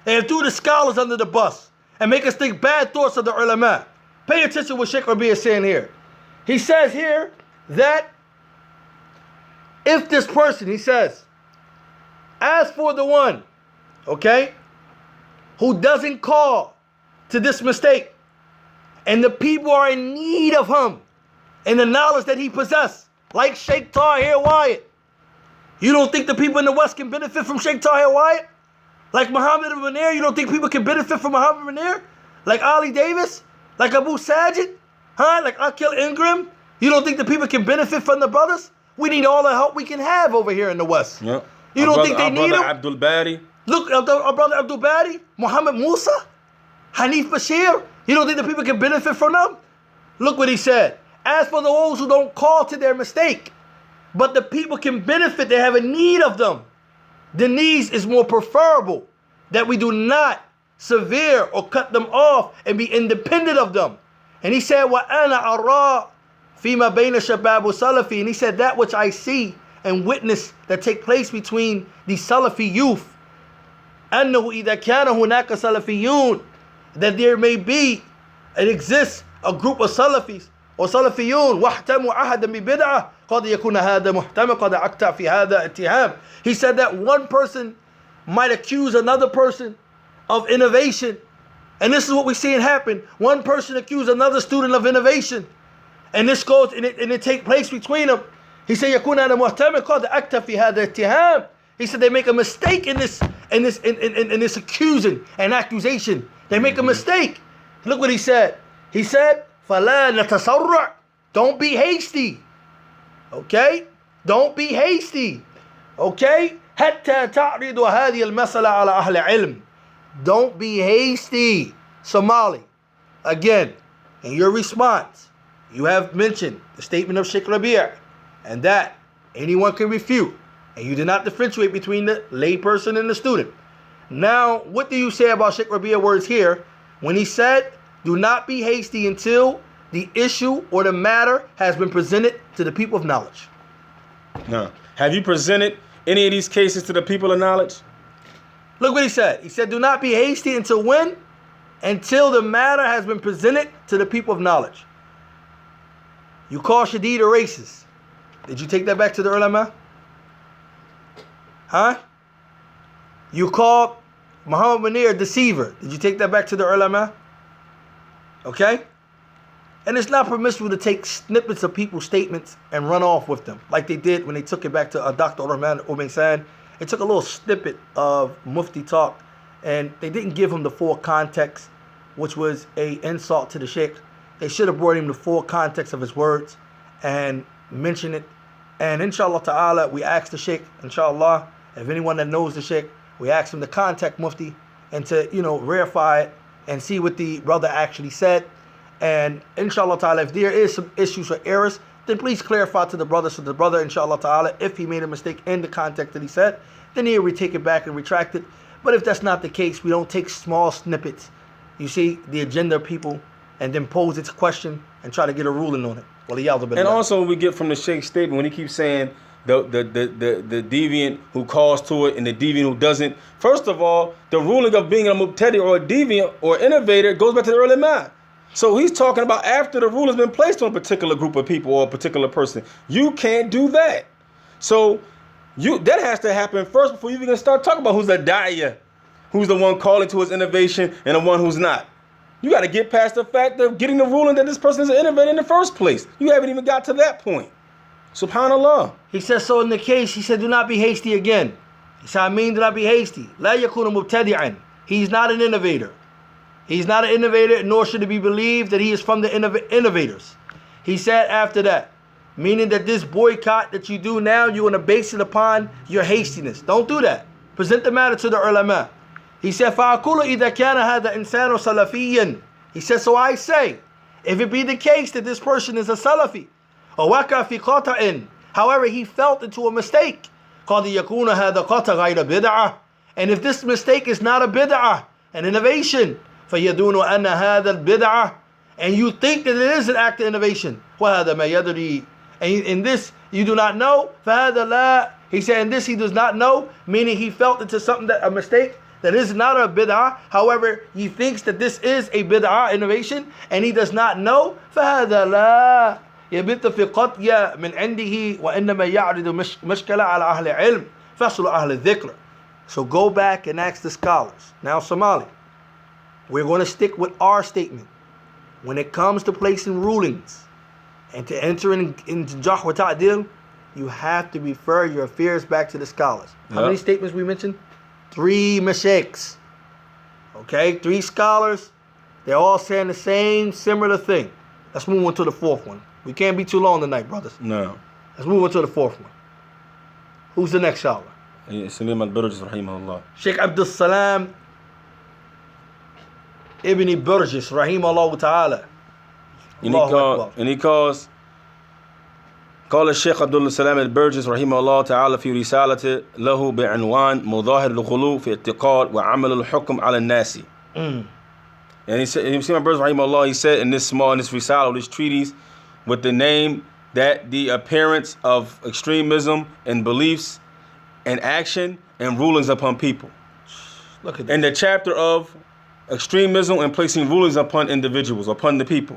They threw the scholars under the bus and make us think bad thoughts of the ulama. Pay attention to what Sheikh Rabi is saying here. He says here that if this person, he says, as for the one, okay, who doesn't call to this mistake, and the people are in need of him and the knowledge that he possessed, like Sheikh Tahir Wyatt. You don't think the people in the West can benefit from Sheikh Tahir Wyatt? Like Muhammad ibn Munir, you don't think people can benefit from Muhammad ibn Munir? Like Ali Davis? Like Abu Sajid? Like Akil Ingram? You don't think the people can benefit from the brothers? We need all the help we can have over here in the West. Yep. You don't think they need them? Abdul Bari. Look, our brother Abdul Bari, Muhammad Musa, Hanif Bashir. You don't think the people can benefit from them? Look what he said. As for those who don't call to their mistake, but the people can benefit, they have a need of them, the needs is more preferable that we do not sever or cut them off and be independent of them. And he said, وَأَنَا أَرَى فِيمَا بَيْنَ شَبَابُ سَلَفِي. And he said, that which I see and witness that take place between the Salafi youth, أَنَّهُ إِذَا كَانَ هُنَاكَ سَلَفِيُّونَ, that there may be, it exists, a group of Salafis or Salafiyun, وَاحْتَمُوا عَهَدًا بِبِدْعَةٍ قَدْ يَكُونَ هَذَا مُحْتَمًا قَدْ أَكْتَعْ فِي هَذَا اتِّهَامٍ. He said that one person might accuse another person of innovation. And this is what we're seeing happen. One person accused another student of innovation. And this goes, and it take place between them. He said, يَكُونَ أَنَا مُحْتَمًا قَدْ أَكْتَعْ فِي هَذَا اتِّهَامٍ. He said they make a mistake in this accusing and accusation. They make a mistake. Look what he said. He said, فَلَا نَتَسَرَّعْ. Don't be hasty. Okay? Don't be hasty. Okay? حَتَّى تَعْرِضُ هَذِهِ الْمَسَلَةَ عَلَى أَهْلِ عِلْمٍ. Don't be hasty. Somali. Again, in your response, you have mentioned the statement of Sheikh Rabi' and that anyone can refute. And you did not differentiate between the lay person and the student. Now, what do you say about Sheikh Rabi's words here when he said, do not be hasty until the issue or the matter has been presented to the people of knowledge? No. Have you presented any of these cases to the people of knowledge? Look what he said. He said, do not be hasty until when? Until the matter has been presented to the people of knowledge. You call Shadid a racist. Did you take that back to the ulama? Huh? You called Muhammad Munir a deceiver. Did you take that back to the ulama? Okay? And it's not permissible to take snippets of people's statements and run off with them, like they did when they took it back to Dr. Rahman Umaysan. They took a little snippet of Mufti talk, and they didn't give him the full context, which was an insult to the Sheikh. They should have brought him the full context of his words and mentioned it. And inshallah ta'ala, we asked the Sheikh, inshallah, if anyone that knows the Sheikh, we asked him to contact Mufti and to, verify it and see what the brother actually said. And inshallah ta'ala, if there is some issues or errors, then please clarify to the brother. So the brother, inshallah ta'ala, if he made a mistake in the context that he said, then he'll retake it back and retract it. But if that's not the case, we don't take small snippets, you see, the agenda of people, and then pose its question and try to get a ruling on it. And also we get from the Sheikh's statement when he keeps saying the deviant who calls to it and the deviant who doesn't. First of all, the ruling of being a mubtadi or a deviant or innovator goes back to the early man. So he's talking about after the rule has been placed on a particular group of people or a particular person. You can't do that. So that has to happen first before you even start talking about who's a da'iyah, who's the one calling to his innovation and the one who's not. You got to get past the fact of getting the ruling that this person is an innovator in the first place. You haven't even got to that point. Subhanallah. He says, so in the case, he said, do not be hasty again. He said, I mean, do not be hasty. La yakunu mubtadi'an. He's not an innovator. He's not an innovator, nor should it be believed that he is from the innovators. He said after that, meaning that this boycott that you do now, you're going to base it upon your hastiness. Don't do that. Present the matter to the ulama. He said, فَأَقُولُ إِذَا كَانَ هَذَا إِنسَانُ سَلَفِيًّا. He said, so I say, if it be the case that this person is a Salafi, وَوَكَى فِي قَطَعٍ, however, he felt into a mistake, قَدْ يَكُونَ هَذَا قَطَعَ غَيْرَ بِدْعَةٍ, and if this mistake is not a bid'ah, an innovation, فَيَدُونُ أَنَّ هَذَا الْبِدْعَةِ, and you think that it is an act of innovation, وَهَذَا مَا يَدْرِي, and in this you do not know, فَهَذَا لَا, he said in this he does not know, meaning he felt into something that a mistake, that is not a bid'ah. However, he thinks that this is a bid'ah innovation, and he does not know. فَهَذَا لَا يَبِتَّ فِي قَطْيَ مِنْ عِنْدِهِ وَإِنَّمَا يَعْرِضُ مِشْكَلَ عَلَى أَهْلِ عِلْمٍ فَصْلُ أَهْلِ الذِّكْرِ. So go back and ask the scholars. Now Somali, we're going to stick with our statement. When it comes to placing rulings and to enter into Jarh wa Ta'dil, you have to refer your affairs back to the scholars. How many statements we mentioned? 3 mashaykhs. Okay, 3 scholars. They're all saying the same similar thing. Let's move on to the 4th one. We can't be too long tonight, brothers. No. Let's move on to the 4th one. Who's the next scholar? Salim al-Burjis, rahimahullah. Sheikh Abdul Salam Ibn Burjis, rahimahullah ta'ala. And he calls قال الشيخ عبد السلام البرجس رحمه الله تعالى في رسالة له بعنوان مظاهر الغلو في اعتقاد وعمل الحكم على الناس. And he said, you see my brothers, rahimahullah, he said in this risala, this treatise, with the name that the appearance of extremism and beliefs and action and rulings upon people. Look at that. In the chapter of extremism and placing rulings upon individuals, upon the people.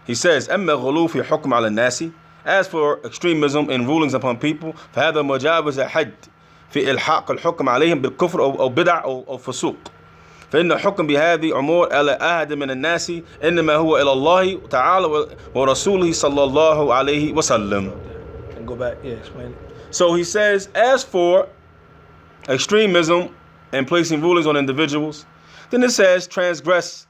He says, أما الغلو في حكم على الناس. As for extremism and rulings upon people, فهذا مجاوز حد في إلحاق الحكم عليهم بالكفر أو بدع أو فسوق. فإن الحكم بهذه أمور على أحد من الناس إنما هو إلى الله تعالى ورسوله صلى الله عليه وسلم. And go back, explain it. So he says, as for extremism and placing rulings on individuals, then it says transgress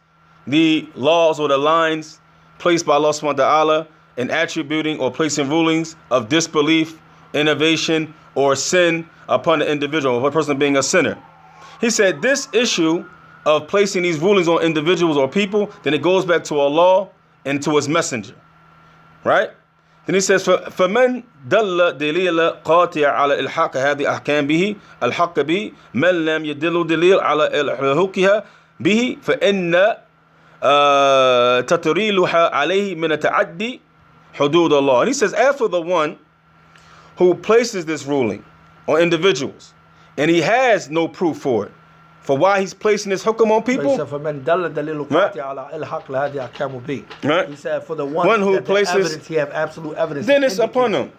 the laws or the lines placed by Allah subhanahu wa ta'ala in attributing or placing rulings of disbelief, innovation, or sin upon the individual, or a person being a sinner. He said this issue of placing these rulings on individuals or people, then it goes back to Allah and to His Messenger. Right? Then he says, فَمَنْ دَلَّ دَلِيلَ قَاطِعَ عَلَى إِلْحَاقِ هَذِي أَحْكَامِ بِهِ الْحَقَّ بِهِ مَنْ لَمْ يَدِلُّ دَلِيلَ عَلَى إِلْحَاقِهَا بِهِ فَإِنَّ تَطْرِيلُهَا عَلَيْهِ مِنَ تَعَدِّي حدود Allah. And he says, as for the one who places this ruling on individuals, and he has no proof for it, for why he's placing this hukum on people. Right. He said, for the one who places evidence, he have absolute evidence. Then it's upon him.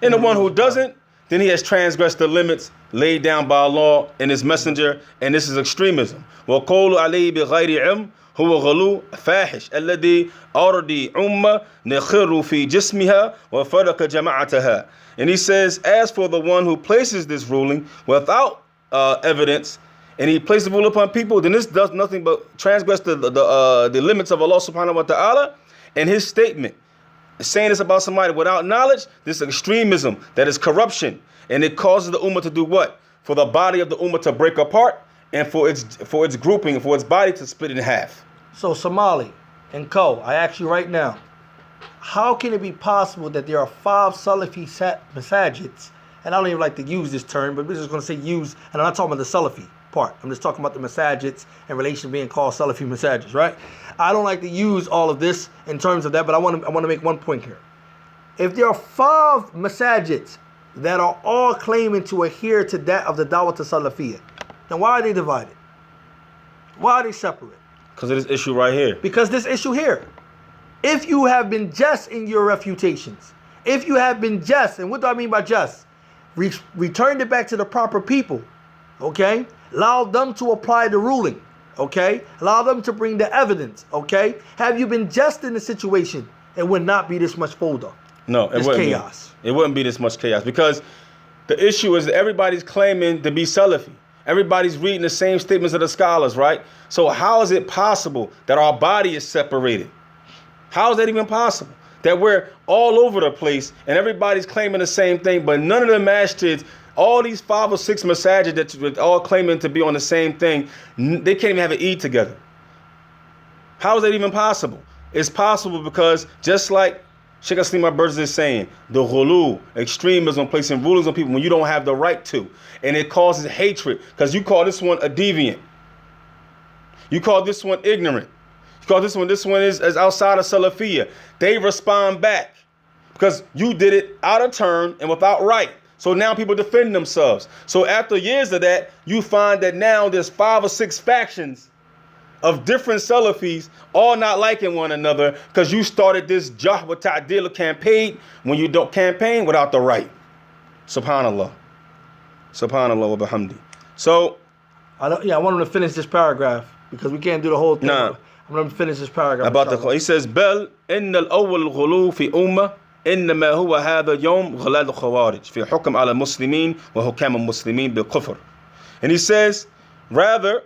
And the one who doesn't, then he has transgressed the limits laid down by Allah and His Messenger, and this is extremism. وَقَوْلُ عَلَيْهِ بِغَيْرِ عِلْمٍ هو غلو فاحش الذي أرضي أمة نخر في جسمها وفرق جماعتها. And he says, as for the one who places this ruling without evidence, and he places the rule upon people, then this does nothing but transgress the limits of Allah subhanahu wa ta'ala. And his statement, saying this about somebody without knowledge, this extremism, that is corruption, and it causes the ummah to do what? For the body of the ummah to break apart, and for its grouping, for its body to split in half. So Somali, and Co. I ask you right now, how can it be possible that there are 5 Salafi masajids, and I don't even like to use this term, but we're just going to say use, and I'm not talking about the Salafi part. I'm just talking about the masajids in relation to being called Salafi masajids, right? I don't like to use all of this in terms of that, but I want to make one point here. If there are 5 masajids that are all claiming to adhere to that of the Dawah Salafiyya, then why are they divided? Why are they separate? Because of this issue right here. Because this issue here. If you have been just in your refutations, if you have been just, and what do I mean by just? Returned it back to the proper people, okay? Allow them to apply the ruling, okay? Allow them to bring the evidence, okay? Have you been just in the situation, it would not be this much folder. No, it wouldn't chaos. It wouldn't be this much chaos because the issue is that everybody's claiming to be Salafi. Everybody's reading the same statements of the scholars, right? So how is it possible that our body is separated? How is that even possible? That we're all over the place and everybody's claiming the same thing, but none of the masjids, all these 5 or 6 masajid that all claiming to be on the same thing, they can't even have an Eid together. How is that even possible? It's possible because just like Sheikh Aslima Burz is saying, the ghulu, extremism, placing rulings on people when you don't have the right to. And it causes hatred because you call this one a deviant. You call this one ignorant. Because this one is outside of Salafiyya. They respond back because you did it out of turn and without right. So now people defend themselves. So after years of that, you find that now there's 5 or 6 factions of different Salafis all not liking one another because you started this Jah wa Ta'dil campaign when you don't campaign without the right. Subhanallah. Subhanallah wa bihamdi. So, I want him to finish this paragraph because we can't do the whole thing. Nah. I'm going to finish this paragraph. About the he says, "Bel inna al-awwal ghulu fi umma إنما هو هذا يوم غلال الخوارج في حكم على المسلمين وحكام المسلمين بالكفر." And he says, rather,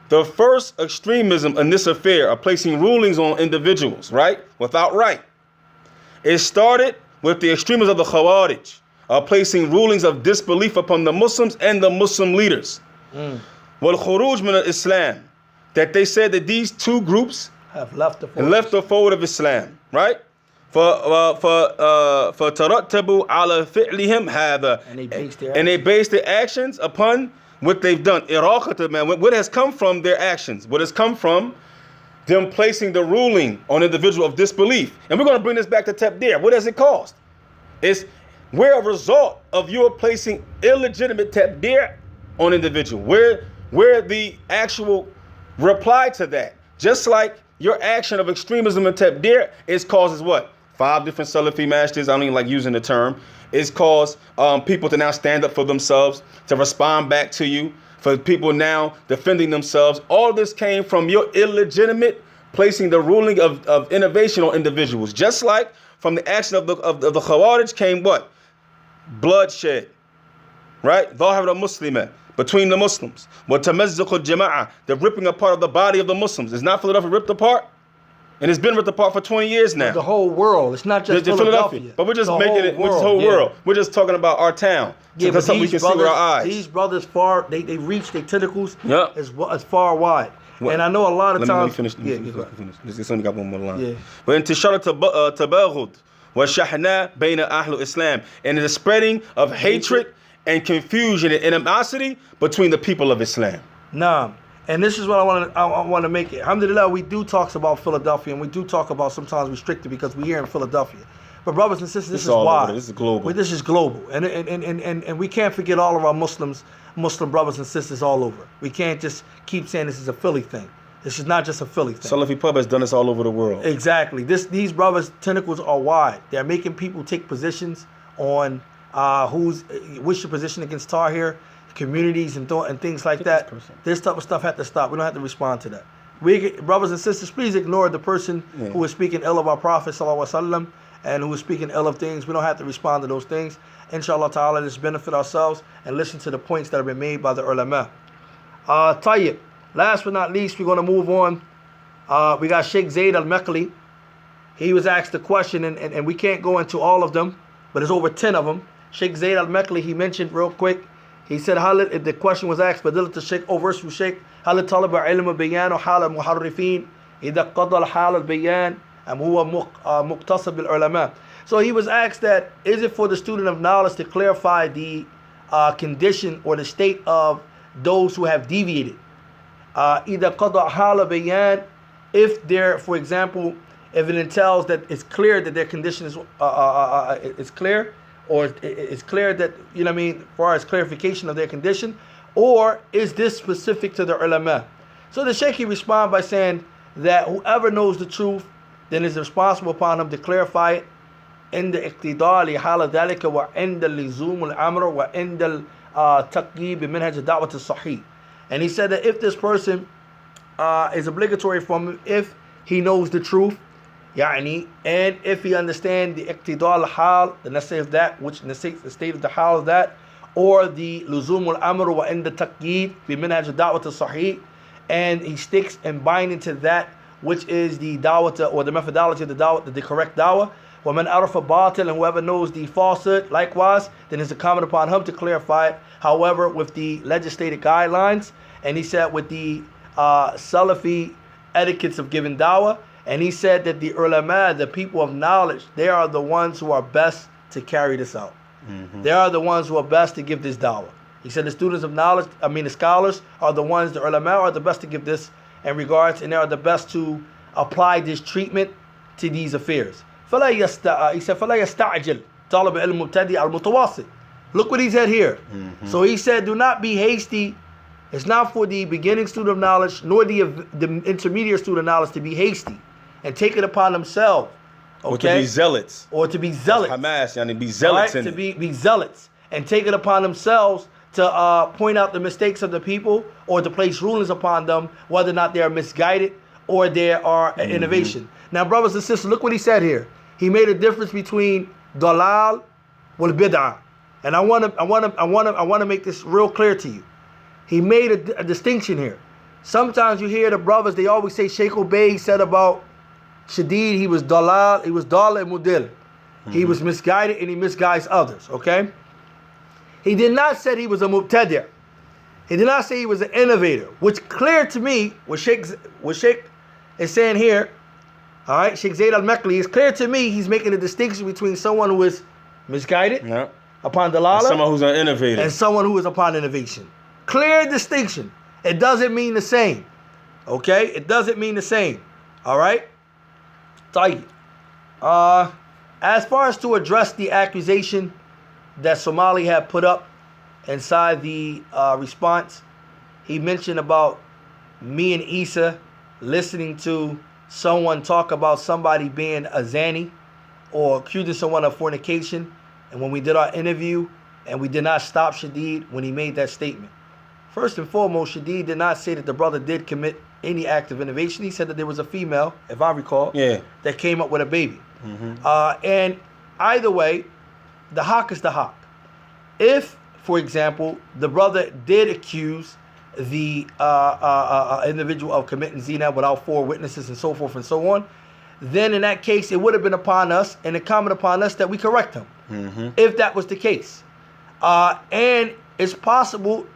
the first extremism in this affair of placing rulings on individuals, right, without right, it started with the extremism of the Khawarij, placing rulings of disbelief upon the Muslims and the Muslim leaders. وَالْخُرُوج مِنَ الْإِسْلَامِ, that they said that these 2 groups have left the fold of Islam, right? فَتَرَتَّبُوا عَلَى فِعْلِهِمْ هَذَا, and they based their actions upon what they've done. What has come from their actions? What has come from them placing the ruling on individual of disbelief? And we're going to bring this back to tabdir. What does it cost? We're a result of your placing illegitimate tabdir on individual. We're the actual reply to that. Just like your action of extremism and tabdir causes what? 5 different Salafi masjids, I don't even like using the term. It's caused people to now stand up for themselves, to respond back to you, for people now defending themselves. All of this came from your illegitimate placing the ruling of innovation on individuals. Just like from the action of the Khawarij came what? Bloodshed, right? ظاهر المسلمة, between the Muslims. وتمزق الجماعة, the ripping apart of the body of the Muslims. Is not Philadelphia ripped apart? And it's been ripped apart for 20 years now. The whole world. It's not just Philadelphia. But we're just making it, the whole world. We're just talking about our town. Yeah, so that's something we can see with our eyes. These brothers they reach their tentacles as far wide. Well, and I know a lot of times. Let me finish. This only got one more line. Yeah. But انتشار التباغض والشحناء بين أهل الإسلام, and the spreading of hatred and confusion and animosity between the people of Islam. Nah. And this is what I want to make it. Alhamdulillah, we do talk about Philadelphia, and we do talk about sometimes restricted because we're here in Philadelphia. But brothers and sisters, this is why. This is global. This is global. And we can't forget all of our Muslim brothers and sisters all over. We can't just keep saying this is a Philly thing. This is not just a Philly thing. Salafi Pub has done this all over the world. Exactly. These brothers' tentacles are wide. They're making people take positions on what's your position against Tahir, communities and things like that. This type of stuff had to stop. We don't have to respond to that. Brothers and sisters, please ignore the person who is speaking ill of our Prophet ﷺ and who is speaking ill of things. We don't have to respond to those things. Inshallah ta'ala, let's benefit ourselves and listen to the points that have been made by the ulama. Tayyib. Last but not least, we're going to move on. We got Sheikh Zayd al-Maqli. He was asked a question, and we can't go into all of them, but there's over 10 of them. Sheikh Zayd al-Maqli, he mentioned real quick, he said, the question was asked, فضيلة الشيخ, O versatile Sheikh, هل طلب علم بيان حال المحرفين إذا قضى الحال البيان أم هو مقتصد بالعلماء. So he was asked that, is it for the student of knowledge to clarify the condition or the state of those who have deviated? إذا قضى حال بيان, if there, for example, if it entails that it's clear that their condition is clear, or it's clear that, you know what I mean, as far as clarification of their condition, or is this specific to the ulama? So the Shaykh respond by saying that whoever knows the truth, then it's responsible upon him to clarify it in the iqtida li hala dhalika wa inda lizum al-amr wa inda al-taqyib bi minhaj al-da'wat al-sahih. And he said that if this person is obligatory from him, if he knows the truth, يعني, and if he understands the iqtida al-hal, the necessity of that, which the state of the hal of that, or the luzum al-amr wa inda taqyid bi minhaj al-da'wat al-sahih, and he sticks and binding to that which is the da'wah or the methodology of the da'wah, the correct da'wah. وَمَنْ أَرَفَ بَاطِلٍ, and whoever knows the falsehood, likewise, then it's incumbent upon him to clarify it. However, with the legislated guidelines, and he said with the Salafi etiquettes of giving da'wah, and he said that the ulama, the people of knowledge, they are the ones who are best to carry this out. They are the ones who are best to give this da'wah. He said the students of knowledge, the scholars, are the ones, the ulama are the best to give this in regards, and they are the best to apply this treatment to these affairs. He said, فَلَا يَسْتَعْجِلْ طَالِبُ الْعِلْمِ الْمُبْتَدِئِ الْمُتَوَسِّطِ. Look what he said here. So he said, do not be hasty. It's not for the beginning student of knowledge, nor the intermediate student of knowledge to be hasty and take it upon themselves. Okay? Or to be zealots. Or to be zealots. Hamas, yani be zealots. Right? To be zealots and take it upon themselves to point out the mistakes of the people, or to place rulings upon them, whether or not they are misguided or they are an innovation. Now, brothers and sisters, look what he said here. He made a difference between dalal wal bid'ah, and I want to make this real clear to you. He made a distinction here. Sometimes you hear the brothers, they always say Sheikh Obey said about Shadid, he was dalal and mudil. He was misguided and he misguides others. Okay. He did not say he was a mubtadi'. He did not say he was an innovator, which clear to me, what Sheikh is saying here, all right, Sheikh Zayd al-Makli, is clear to me he's making a distinction between someone who is misguided upon dalala, and someone who's an innovator, and someone who is upon innovation. Clear distinction. It doesn't mean the same. Okay? It doesn't mean the same. All right? طيب. As far as to address the accusation that Somali had put up inside the response, he mentioned about me and Isa listening to someone talk about somebody being a zani or accusing someone of fornication, and when we did our interview and we did not stop Shadid when he made that statement. First and foremost, Shadid did not say that the brother did commit any act of innovation. He said that there was a female, if I recall, that came up with a baby. And either way, the haq is the haq. If, for example, the brother did accuse the individual of committing zina without 4 witnesses and so forth and so on, then in that case it would have been upon us and incumbent upon us that we correct him, if that was the case. And it's possible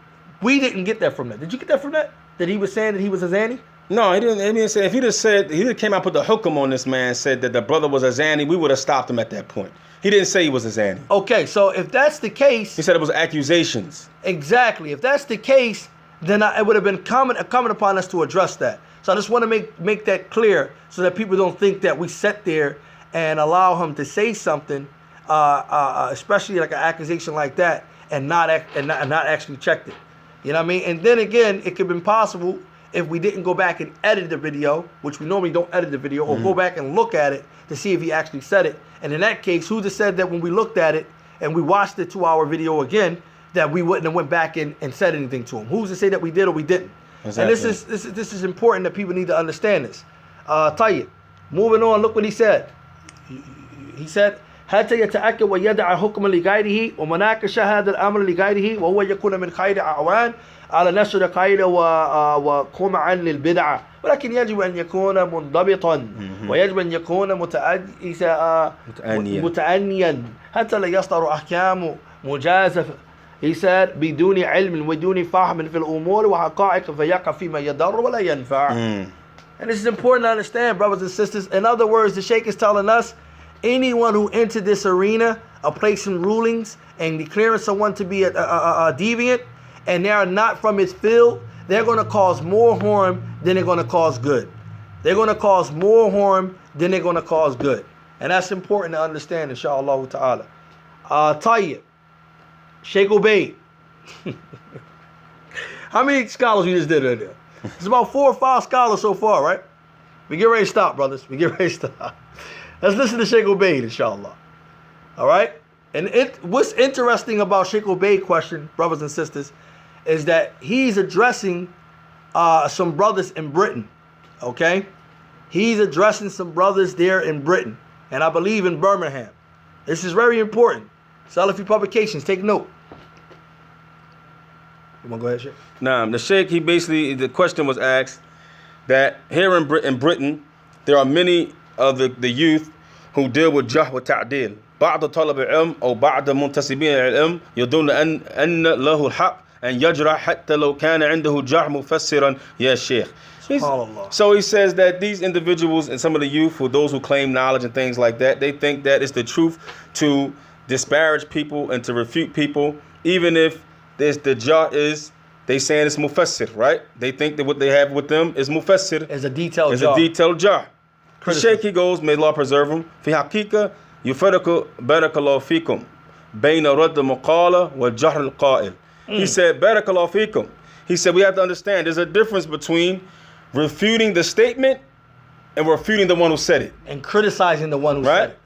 we didn't get that from that. Did you get that from that? That he was saying that he was a zani? No, he didn't. I mean, if he just said, he just came out, put the hukum on this man, said that the brother was a zani, we would have stopped him at that point. He didn't say he was a zani. Okay, so if that's the case, he said it was accusations. Exactly. If that's the case, then it would have been incumbent upon us to address that. So I just want to make that clear so that people don't think that we sat there and allow him to say something, especially like an accusation like that, and not actually checked it. You know what I mean? And then again, it could have been possible if we didn't go back and edit the video, which we normally don't edit the video, or go back and look at it to see if he actually said it. And in that case, who just said that when we looked at it and we watched the 2-hour video again, that we wouldn't have went back and said anything to him? Who's to say that we did or we didn't? Exactly. And this is important that people need to understand this. Tayyib. Moving on, look what he said. He said, حتى يتأكد ويدع حكم لغيره ومناقشة هذا الأمر لغيره وهو يكون من خير أعوان على نشر قاعدة وقمعا للبدعة، ولكن يجب أن يكون منضبطا ويجب أن يكون متأنيا حتى لا يصدر أحكام مجازفة. He said بدون علم ودون فهم في الأمور وحقائق فيقع فيما يضر ولا ينفع. And this is important to understand, brothers and sisters. In other words, the Sheikh is telling us, anyone who entered this arena of placing rulings and declaring someone to be a deviant, and they are not from his field, they're going to cause more harm than they're going to cause good. They're going to cause more harm than they're going to cause good. And that's important to understand, inshallah ta'ala. Tayyib, Sheikh Ubaid. How many scholars we just did right there? It's about 4 or 5 scholars so far, right? We get ready to stop, brothers. We get ready to stop. Let's listen to Sheikh Ubaid, inshallah. All right? And what's interesting about Sheikh Ubaid's question, brothers and sisters, is that he's addressing some brothers in Britain, okay? He's addressing some brothers there in Britain, and I believe in Birmingham. This is very important. Salafi Publications, take note. You want to go ahead, Sheikh? Nah, the Sheikh, the question was asked that here in Britain, there are many of the youth who deal with جهل وتعديل. بعض طلب العلم أو بعض منتسبين العلم يظن أن له الحق أن يجرح حتى لو كان عنده جرح مفسرا يا شيخ. So he says that these individuals and some of the youth, those who claim knowledge and things like that, they think that it's the truth to disparage people and to refute people, even if the jar is, they saying it's mufassir, right? They think that what they have with them is mufassir. It's a detailed It's jar. a detailed jar. The Sheikh, he goes, may Allah preserve him, في حقيقة يفرق بارك الله فيكم بين رد المقالة والجهر القائل. He said, بارك الله فيكم. He said, we have to understand there's a difference between refuting the statement and refuting the one who said it. And criticizing the one who said it.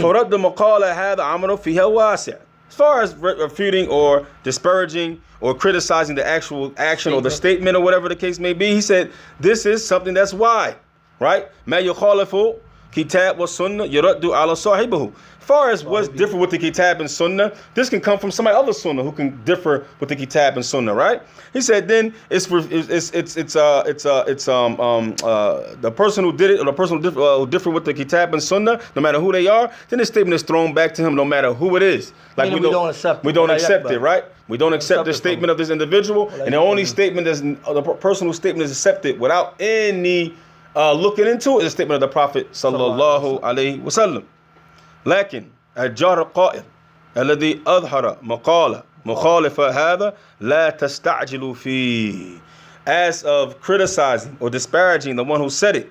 فرد المقالة هذا عمل فيها واسع. As far as refuting or disparaging or criticizing the actual action or the statement or whatever the case may be, he said, this is something that's wide, right? ما يخالف كتاب والسنة يرد على صاحبه. As far as what's different with the kitab and sunnah, this can come from somebody other sunnah who can differ with the kitab and sunnah, right? He said then the person who did it or the person who differ with the kitab and sunnah, no matter who they are, then the statement is thrown back to him no matter who it is. Like we don't accept it, right? We don't accept the statement of this individual, and the only statement is the person whose statement is accepted without any looking into it is the statement of the Prophet sallallahu alaihi wasallam. لكن الجار القائل الذي أظهر مقالة مخالفة هذا لا تستعجلوا فيه. As of criticizing or disparaging the one who said it,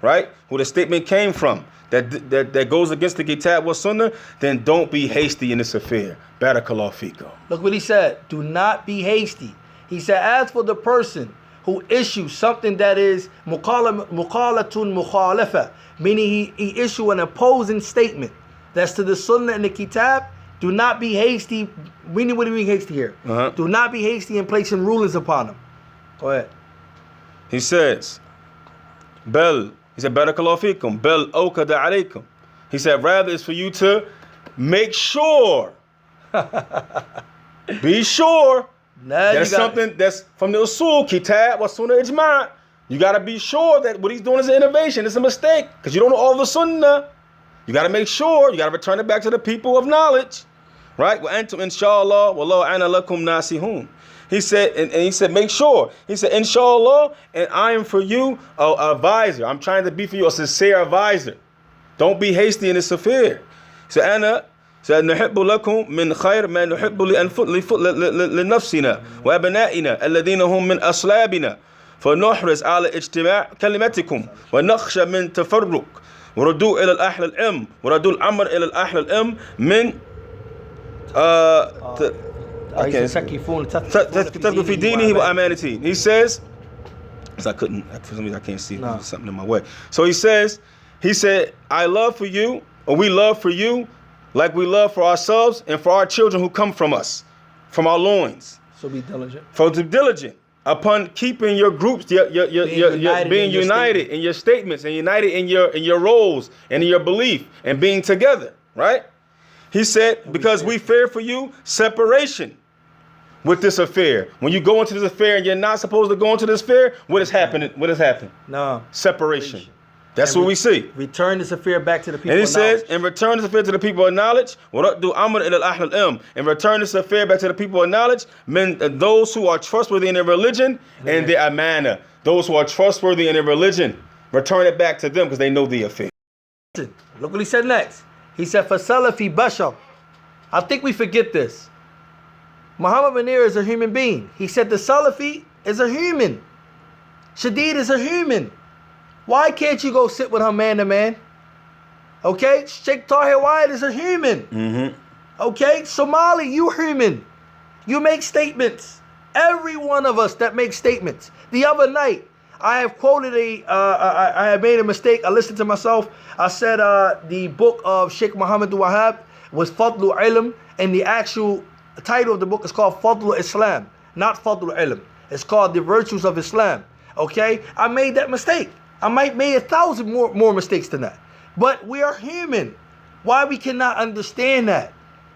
right? Who the statement came from, that goes against the kitab wa sunnah, then don't be hasty in this affair. Barakallahu feekum. Look what he said. Do not be hasty. He said, as for the person who issues something that is muqalatun mukhalafa, meaning he issue an opposing statement that's to the sunnah and the kitab, do not be hasty. What do we mean hasty here? Do not be hasty in placing rulings upon them. Go ahead. He says, Bel, he said, Barakallahu feekum, Bel awkada alaykum. He said, rather it's for you to make sure. Be sure. That's something that's from the usul, kitab, wa sunnah, ijma'. You got to be sure that what he's doing is an innovation. It's a mistake because you don't know all the sunnah. You got to make sure. You got to return it back to the people of knowledge. Right? Wa antum inshallah wallahu ana lakum nasihun. He said, and he said, make sure. He said, inshallah, and I am for you an advisor. I'm trying to be for you a sincere advisor. Don't be hasty in this affair. He said, Anna, سنحب لكم من خير ما نحب لنفسنا وأبنائنا الذين هم من أصلابنا فنحرص على اجتماع كلمتكم ونخشى من تفرق وردوا إلى الأهل العلم وردوا الأمر إلى الأهل العلم من تثبت في دينه وأمانته. He says, I couldn't, for some reason I can't see, there's something in my way. So he said, I love for you, or we love for you, like we love for ourselves and for our children who come from us, from our loins. So be diligent. Be diligent upon keeping your groups, being united in your statements and united in your roles and in your belief and being together, right? He said, because we fear for you separation with this affair. When you go into this affair and you're not supposed to go into this affair, what has happened? What has happened? No. Separation. That's what we see. Return this affair back to the people And he of says, knowledge. and return this affair to the people of knowledge. And return this affair back to the people of knowledge. Those who are trustworthy in their religion and their amana. Those who are trustworthy in their religion. Return it back to them because they know the affair. Look what he said next. He said, for Salafi Bashar. I think we forget this. Muhammad Munir is a human being. He said the Salafi is a human. Shadid is a human. Why can't you go sit with him man to man? Okay? Sheikh Tahir Wyatt is a human. Mm-hmm. Okay? Somali, you human. You make statements. Every one of us that makes statements. The other night, I have quoted I have made a mistake. I listened to myself. I said the book of Sheikh Muhammad Wahab was Fadlu Ilm, and the actual title of the book is called Fadlu Islam, not Fadlu Ilm. It's called The Virtues of Islam. Okay? I made that mistake. I might made 1,000 more mistakes than that. But we are human. Why we cannot understand that?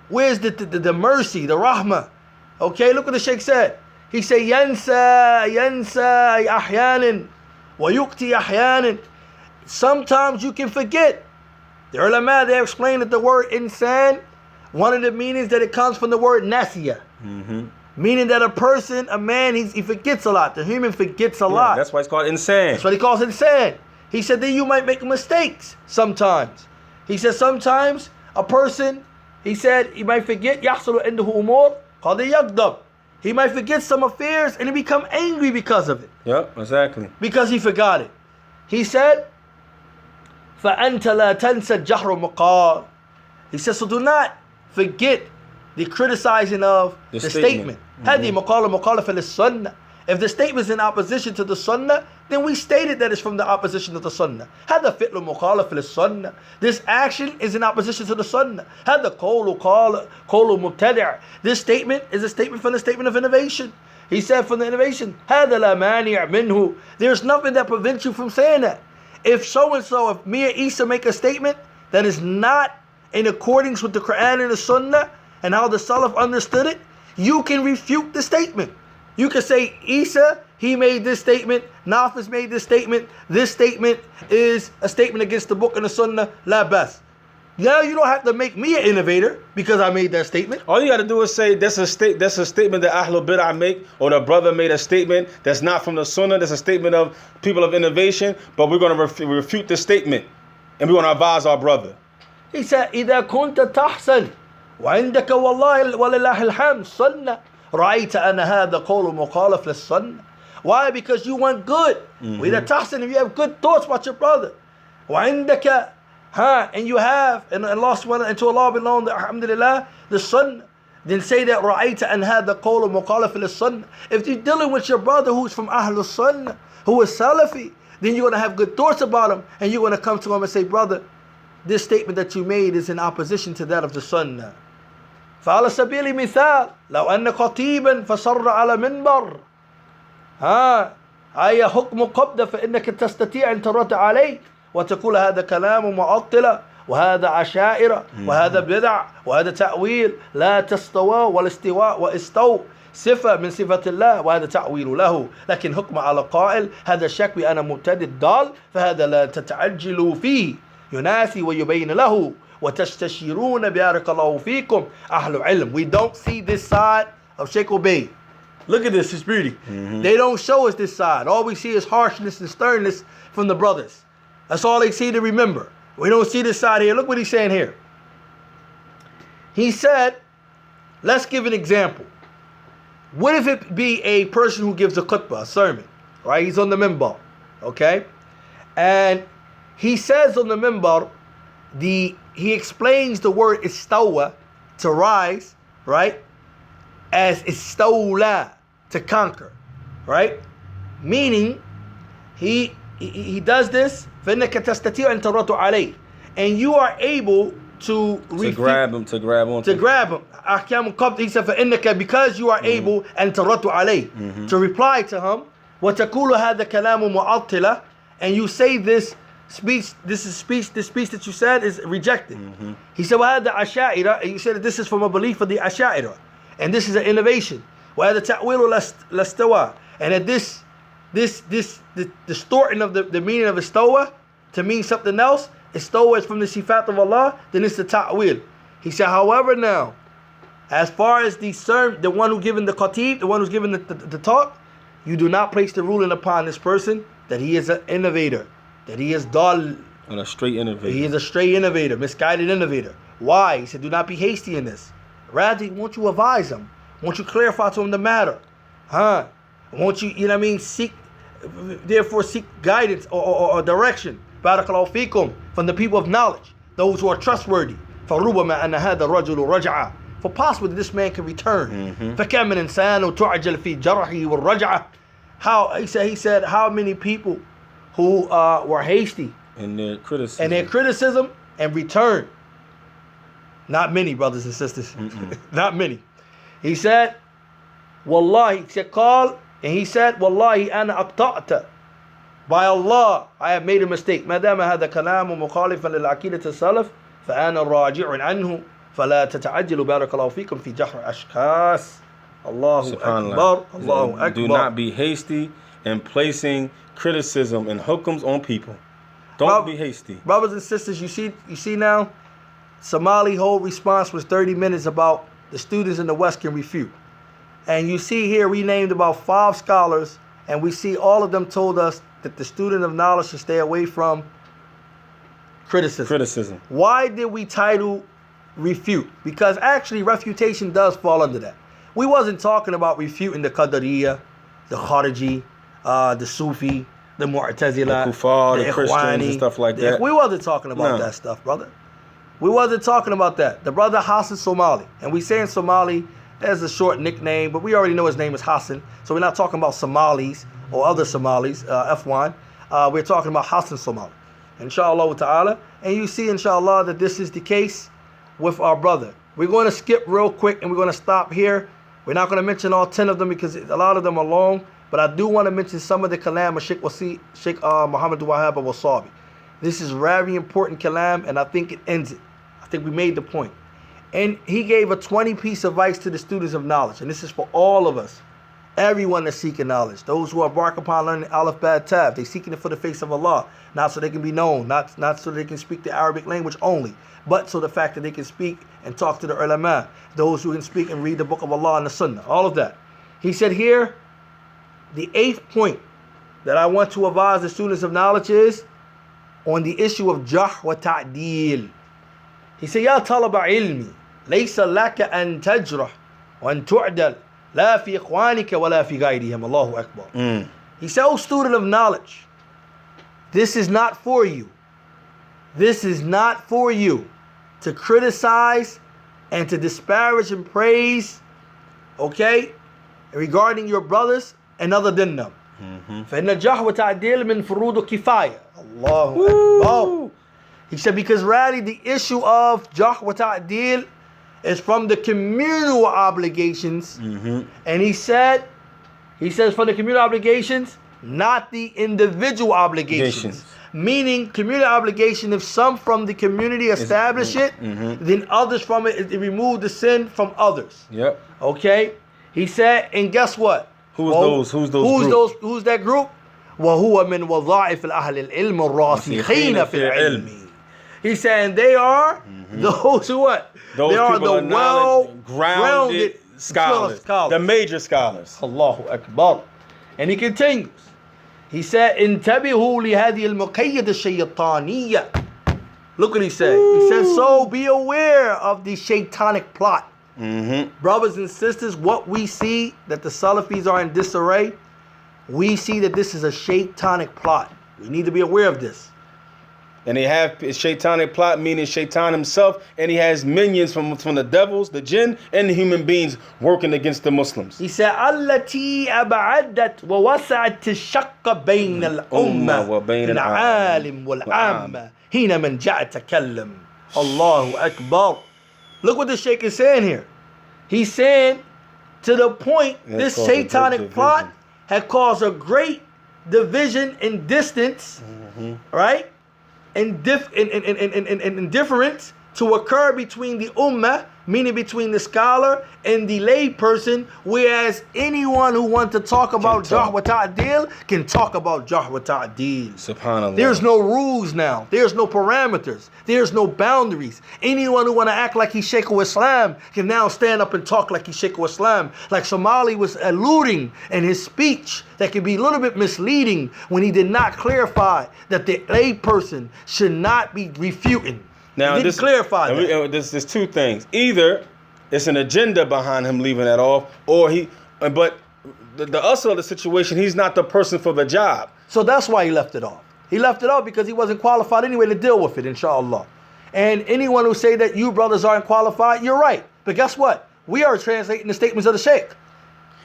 Where's the mercy, the rahmah? Okay, look what the Sheikh said. He said, Yansa ahyanan wa yukti ahyanan. Sometimes you can forget. The ulama, they explain that the word insan, one of the meanings that it comes from the word nasiya. Mm-hmm. Meaning that a person, a man, he forgets a lot. The human forgets a lot. That's why it's called insane. That's what he calls insane. He said that you might make mistakes sometimes. He said sometimes a person, he said he might forget, يحصل عنده أمور قد يغضب. He might forget some affairs and he become angry because of it. Yep, exactly. Because he forgot it. He said, فأنت لا تنسى الجهر مقال. He said, so do not forget the criticizing of the statement. هذه مقالة مخالفة للسنة. If the statement is in opposition to the sunnah, then we stated that it's from the opposition of the sunnah. هذا فعل مخالف للسنة. This action is in opposition to the sunnah. هذا قول مبتدع. This statement is a statement from the statement of innovation. He said from the innovation, هذا لا مانع منه. There's nothing that prevents you from saying that. If so-and-so, if me and Isa make a statement that is not in accordance with the Quran and the sunnah and how the Salaf understood it, you can refute the statement. You can say, Isa, he made this statement, Nafis made this statement is a statement against the book and the sunnah, la bas. Now you don't have to make me an innovator because I made that statement. All you got to do is say that's a statement that Ahlul Bid'ah make, or the brother made a statement that's not from the sunnah, that's a statement of people of innovation, but we're going to refute the statement and we're going to advise our brother. He said, إذا كنت تحسن وعندك والله ولله الحمد سنة رأيت أن هذا قول مخالف للسنة. Why? Because you want good. وإذا تحسن, if you have good thoughts about your brother. وعندك and you have, and Allah subhanahu, and to Allah belong the alhamdulillah, the sunnah. Then say that رأيت أن هذا قول مخالف للسنة. If you're dealing with your brother who's from Ahlul Sunnah, who is Salafi, then you're going to have good thoughts about him, and you're going to come to him and say, brother, this statement that you made is in opposition to that of the Sunnah. فعلى سبيل المثال لو أن خطيبا فصر على منبر أي حكم قبضة فإنك تستطيع أن ترد عليه وتقول هذا كلام معطلة وهذا عشائر وهذا بدع وهذا تأويل لا تستوى والاستواء واستو صفة من صفة الله وهذا تأويل له لكن حكم على قائل هذا الشك أنا مبتدئ ضال فهذا لا تتعجلوا فيه يناسي ويبين له وتستشيرون بارك الله فيكم أهل العلم. We don't see this side of Sheikh Obey. Look at this, his beauty. They don't show us this side. All we see is harshness and sternness from the brothers. That's all they see to remember. We don't see this side here. Look what he's saying here. He said, let's give an example. What if it be a person who gives a khutbah, a sermon, right? He's on the minbar, okay? And he says on the minbar, he explains the word istawa, to rise, right? As istawla, to conquer, right? Meaning, he does this, فإنك تستطيع أن ترد عليه, and you are able to grab him. أحكام القبض, he said فإنك, because you are able أن ترد عليه, to reply to him, وتقول هذا كلام معطلة, and you say this speech that you said is rejected. He said وهذا عشائر, and you said that this is from a belief of the Asha'ira, and this is an innovation. وهذا تأويل لاستوى, and that this distorting of the meaning of istawa, to mean something else, stole it from the sifat of Allah, then it's the ta'wil. He said, however now, as far as the sermon, the one who given the khatib, the one who's given the talk, you do not place the ruling upon this person that he is an innovator, that he is dal. And a straight innovator. He is a straight innovator, misguided innovator. Why? He said, do not be hasty in this. Rather, won't you advise him? Won't you clarify to him the matter? Won't you, you know what I mean, seek guidance or direction. Barakallahu fikum, from the people of knowledge, those who are trustworthy. فَرُبَّمَا أَنَّ هَذَا الرَّجُلُ رَجَعَ. For possibly this man can return. فَكَمْ مِنْ إِنسَانُ تُعْجَلْ فِي جَرْحِهِ وَالرَّجْعَةِ. How, he said, how many people who were hasty in their criticism and return. Not many, brothers and sisters. Not many. He said, Wallahi, he said, call, and he said, Wallahi, ana aqta'ta. By Allah, I have made a mistake. ما دام هذا كلام مخالفا للعقيدة السلف فأنا راجع عنه فلا تتعجلوا بارك الله فيكم في جحر أشخاص. Allahu Akbar. Allahu Akbar. Do not be hasty in placing criticism and hukms on people. Don't be hasty. Brothers and sisters, you see now, Somali whole response was 30 minutes about the students in the West can refute. And you see here we named about 5 scholars, and we see all of them told us that the student of knowledge should stay away from criticism. Why did we title refute? Because actually refutation does fall under that. We wasn't talking about refuting the Qadariyya, the Khariji, the Sufi, the Mu'tazila, the Kuffar, the Christians Ikhwani, and stuff like that. We wasn't talking about that stuff, brother. We wasn't talking about that. The brother Hassan Somali, and we saying Somali as a short nickname, but we already know his name is Hassan, so we're not talking about Somalis or other Somalis, F1. We're talking about Hassan Somali, inshallah ta'ala. And you see, inshallah, that this is the case with our brother. We're going to skip real quick, and we're going to stop here. We're not going to mention all 10 of them because a lot of them are long, but I do want to mention some of the kalam of Sheikh Muhammad Wahab al-Wasabi. This is very important kalam, and I think it ends it. I think we made the point. And he gave a 20-piece advice to the students of knowledge, and this is for all of us, everyone that's seeking knowledge. Those who embark upon learning Aleph Bad Tab, they're seeking it for the face of Allah, not so they can be known, not so they can speak the Arabic language only, but so the fact that they can speak and talk to the ulama, those who can speak and read the book of Allah and the Sunnah, all of that. He said here, the 8th point that I want to advise the students of knowledge is on the issue of Jah wa Ta'dil. He said, Ya talaba ilmi, laysa laka an tajrah wa an tu'dal, la fi ikhwanika wa la fi ghayrihim. Allahu Akbar. He said, oh student of knowledge, this is not for you. This is not for you to criticize and to disparage and praise, okay, regarding your brothers and other than them. فإن الجهر والتعديل من فروض كفاية. Allahu Akbar. He said, because really the issue of jahr wa ta'dil is from the communal obligations. And he says from the communal obligations, not the individual obligations. Meaning community obligation, if some from the community establish it, then others from it remove the sin from others. Yep. Okay? He said, and guess what? Who's that group? وَهُوَ مِنْ وَظَائِفِ الْأَهْلِ الْعِلْمِ الرَّاسِخِينَ فِي الْعِلْمِ. He's saying they are those who what? Those they are people the well-grounded scholars, the major scholars. Allahu Akbar. And he continues. He said, انتبهوا لهذه المقيدة الشيطانية. Look what he said. He said, so be aware of the shaitanic plot. Brothers and sisters, what we see that the Salafis are in disarray, we see that this is a shaitanic plot. We need to be aware of this. And they have a shaitanic plot, meaning shaitan himself, and he has minions from the devils, the jinn, and the human beings working against the Muslims. He said, التي أبعدت ووسعت الشق بين الأمة وبين العالم والعامة حين من جاء تكلم. Allahu Akbar. Look what the Sheikh is saying here. He's saying to the point this satanic plot had caused a great division and distance, right? And indifference to occur between the ummah meaning between the scholar and the lay person, whereas anyone who wants to talk about jarh wa ta'dil can talk about jarh wa ta'dil. Subhanallah. There's no rules now. There's no parameters. There's no boundaries. Anyone who want to act like he's Shaykh al-Islam can now stand up and talk like he's Shaykh al-Islam. Like Somali was alluding in his speech that could be a little bit misleading when he did not clarify that the lay person should not be refuting. Now, he didn't clarify that. There's two things. Either it's an agenda behind him leaving that off, or but the usher of the situation, he's not the person for the job. So that's why he left it off. He left it off because he wasn't qualified anyway to deal with it, inshallah. And anyone who say that you brothers aren't qualified, you're right. But guess what? We are translating the statements of the Shaykh.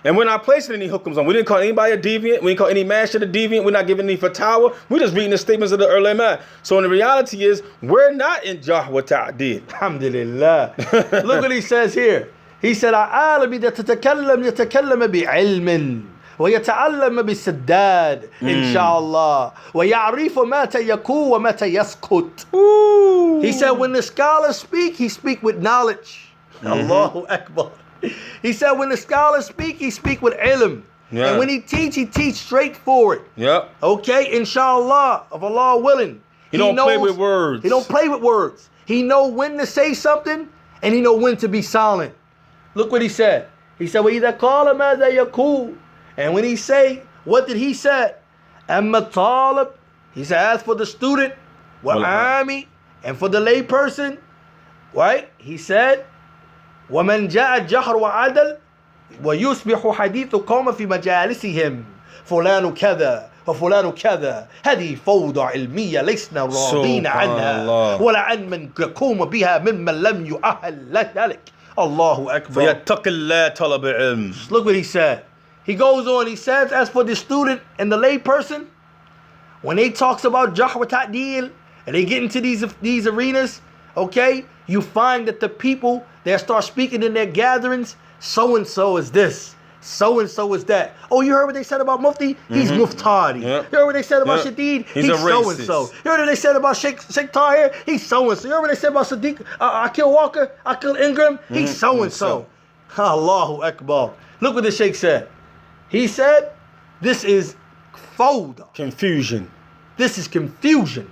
And we're not placing any hukums on. We didn't call anybody a deviant. We didn't call any masjid a deviant. We're not giving any fatwa. We're just reading the statements of the ulama. So the reality is, we're not in jarh wa ta'dil. Alhamdulillah. Look what he says here. He said, "A'alim idha tatakallam yatakallam bi'ilmin wa yata'allam bisaddad, inshallah, wa ya'rifu mata yakun wa mata yaskut." He said, when the scholars speak, he speak with knowledge. Allahu Akbar. He said, when the scholars speak, he speak with ilm. Yeah. And when he teach straightforward. Yeah. Okay, inshallah, of Allah willing. He don't play with words. He don't play with words. He know when to say something, and he know when to be silent. Look what he said. He said, وَإِذَا قَالَ مَاذَا يَقُولُ. And when he say, what did he say? أَمَّا الطَّالِبُ. He said, as for the student, وَالْعَامِ, and for the lay person, right? He said, ومن جاء الجهر وعدل ويصبح حديث قوم في مجالسهم فلان كذا وفلان كذا هذه فوضى علمية لسنا راضين عنها ولا عن من يقوم بها ممن لم يؤهل لذلك. الله أكبر. فيتق الله طلب علم. Look what he said. He goes on, he says, as for the student and the lay person, when he talks about jarh wa ta'dil and they get into these arenas, okay, you find that the people that start speaking in their gatherings, so-and-so is this, so-and-so is that. Oh, you heard what they said about Mufti? He's Muftari. Yep. You heard what they said about Shadeed? He's so-and-so. You heard what they said about Sheikh Tahir? He's so-and-so. You heard what they said about Sadiq, Akil Walker, Akil Ingram? He's so-and-so. Allahu Akbar. Look what the Sheikh said. He said, this is fawda. Confusion. This is confusion.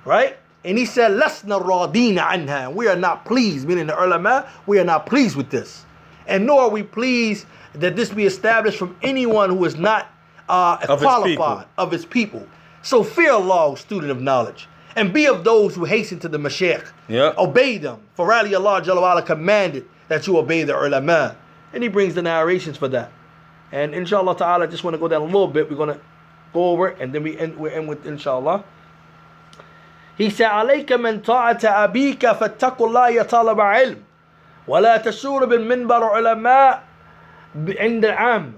Right? And he said, "Lasna radina anha." We are not pleased, meaning the ulama, we are not pleased with this. And nor are we pleased that this be established from anyone who is not qualified of his people. So fear Allah, student of knowledge, and be of those who hasten to the mashaykh. Yeah. Obey them. For rally Allah Jalla wa Ala commanded that you obey the ulama. And he brings the narrations for that. And inshallah ta'ala, I just want to go down a little bit. We're going to go over it, and then we end with inshallah. He said, عليك من طاعة أبيك فاتقوا الله يا طالب علم ولا تشور بالمنبر علماء عند العام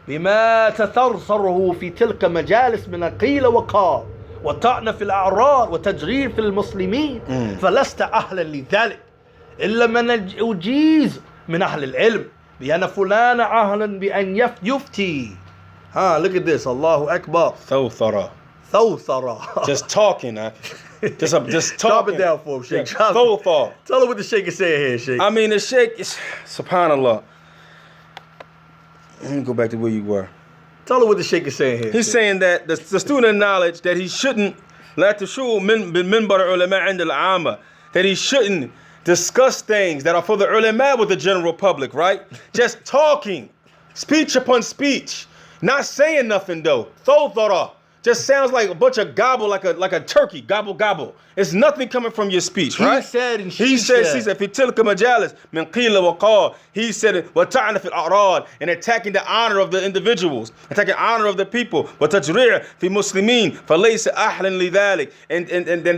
بما تثرثره في تلك مجالس من قيل وقال وطعن في الأعراض وتجرير في المسلمين فلست أهلا لذلك إلا من أجيز من أهل العلم بأن فلان أهلا بأن يفتي. Look at this. Allahu Akbar. Thawthara. Just talking, just talking. Drop it down for him, Sheikh. Yeah. Tell him what the Sheikh is saying here, Sheikh. I mean, the Sheikh is, subhanallah. Let me go back to where you were. Tell him what the Sheikh is saying here. He's saying that the student of knowledge, that he shouldn't, that he shouldn't discuss things that are for the ulama with the general public, right? Just talking, speech upon speech, not saying nothing though. Thawthara. Just sounds like a bunch of gobble, like a turkey, gobble, gobble. It's nothing coming from your speech, right? He said, he said, في تلك مجالس من قيل وقال. He said, وطعن في الأعراض, and attacking the honor of the individuals, attacking honor of the people. وتجريع في مسلمين فليس أهلا لذلك, and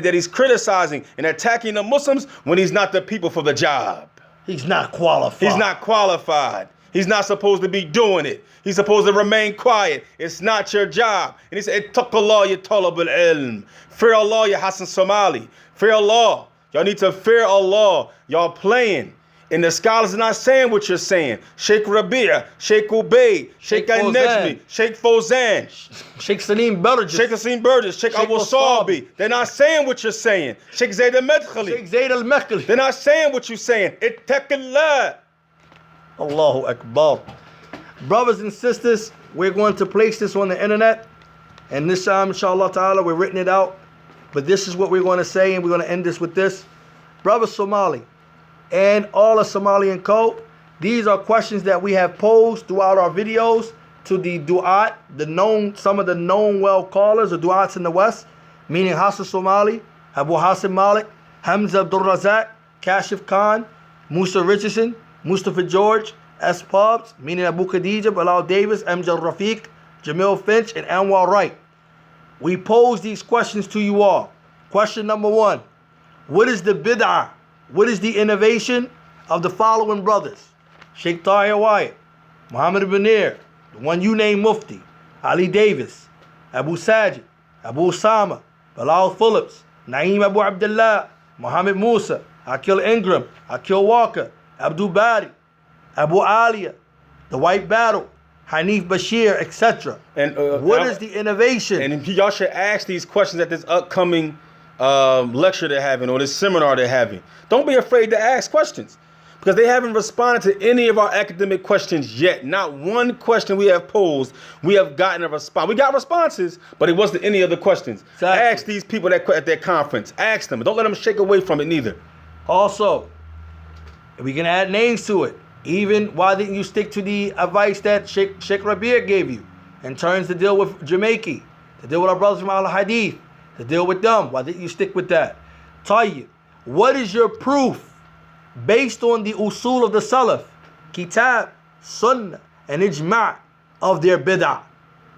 that he's criticizing and attacking the Muslims when he's not the people for the job. He's not qualified. He's not qualified. He's not supposed to be doing it. He's supposed to remain quiet. It's not your job. And he said, Ittaqullah ya talab al-ilm. Fear Allah, ya Hassan Somali. Fear Allah. Y'all need to fear Allah. Y'all playing. And the scholars are not saying what you're saying. Sheikh Rabia, Sheikh Ubay, Sheikh Al-Najmi, Sheikh Fawzan, Sheikh Salim Burgess, Sheikh Asim Burgess, Sheikh Abu Sabi. They're not saying what you're saying. Sheikh Zayd al-Madkhali. Sheikh Zayd al-Madkhali. They're not saying what you're saying. Ittaqillah. Allahu Akbar. Brothers and sisters, we're going to place this on the internet. And this time, inshallah ta'ala, we're written it out. But this is what we're going to say, and we're going to end this with this. Brother Somali and all of Somalian code, these are questions that we have posed throughout our videos to the du'at, some of the known well callers, the du'ats in the West, meaning Hassan Somali, Abu Hassan Malik, Hamza Abdul Razak, Kashif Khan, Musa Richardson, Mustafa George, S. Pubs, meaning Abu Khadija, Bilal Davis, Amjad Rafiq, Jamil Finch, and Anwar Wright. We pose these questions to you all. Question number 1. What is the bid'ah? What is the innovation of the following brothers? Sheikh Tahir Wyatt, Muhammad Banir, the one you named Mufti, Ali Davis, Abu Sajid, Abu Osama, Bilal Phillips, Naeem Abu Abdullah, Muhammad Musa, Akil Ingram, Akil Walker, Abdul Bari, Abu Alia, the White Battle, Hanif Bashir, etc. And what is the innovation? And y'all should ask these questions at this upcoming lecture they're having or this seminar they're having. Don't be afraid to ask questions, because they haven't responded to any of our academic questions yet. Not one question we have posed, we have gotten a response. We got responses, but it wasn't any other questions. Exactly. Ask these people at their conference. Ask them. Don't let them shake away from it neither. Also, we can add names to it. Even why didn't you stick to the advice that Sheikh Rabia gave you in terms to deal with Jamaica, to deal with our brothers from Al-Hadith, to deal with them? Why didn't you stick with that? Tayyib, what is your proof based on the usul of the Salaf, Kitab, Sunnah, and Ijma' of their bid'ah?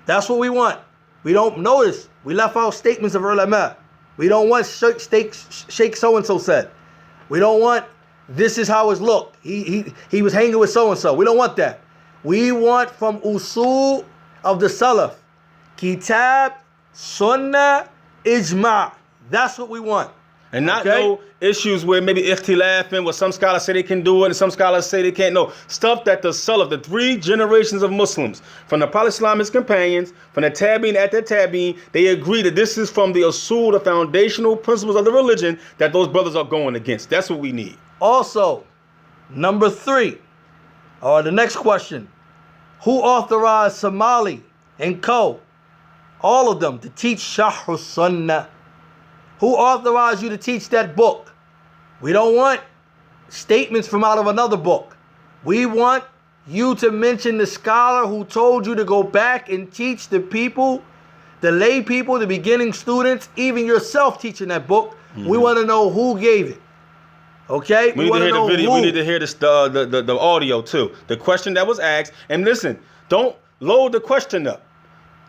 That's what we want. We don't notice. We left out statements of ulama. We don't want Sheikh so-and-so said. We don't want this is how it's looked. He was hanging with so-and-so. We don't want that. We want from usul of the Salaf, Kitab, Sunnah, Ijma'. That's what we want. And not no issues where maybe ikhtilafin, where some scholars say they can do it and some scholars say they can't. No, stuff that the Salaf, the 3 generations of Muslims, from the Prophet Islam's companions, from the Tabi'in at the Tabi'in, they agree that this is from the usul, the foundational principles of the religion that those brothers are going against. That's what we need. Also, number 3, or the next question, who authorized Somali and Co., all of them, to teach Sharh Sunnah? Who authorized you to teach that book? We don't want statements from out of another book. We want you to mention the scholar who told you to go back and teach the people, the lay people, the beginning students, even yourself teaching that book. Mm-hmm. We want to know who gave it. Okay? We need to hear the video. We need to hear the audio too. The question that was asked. And listen, don't load the question up.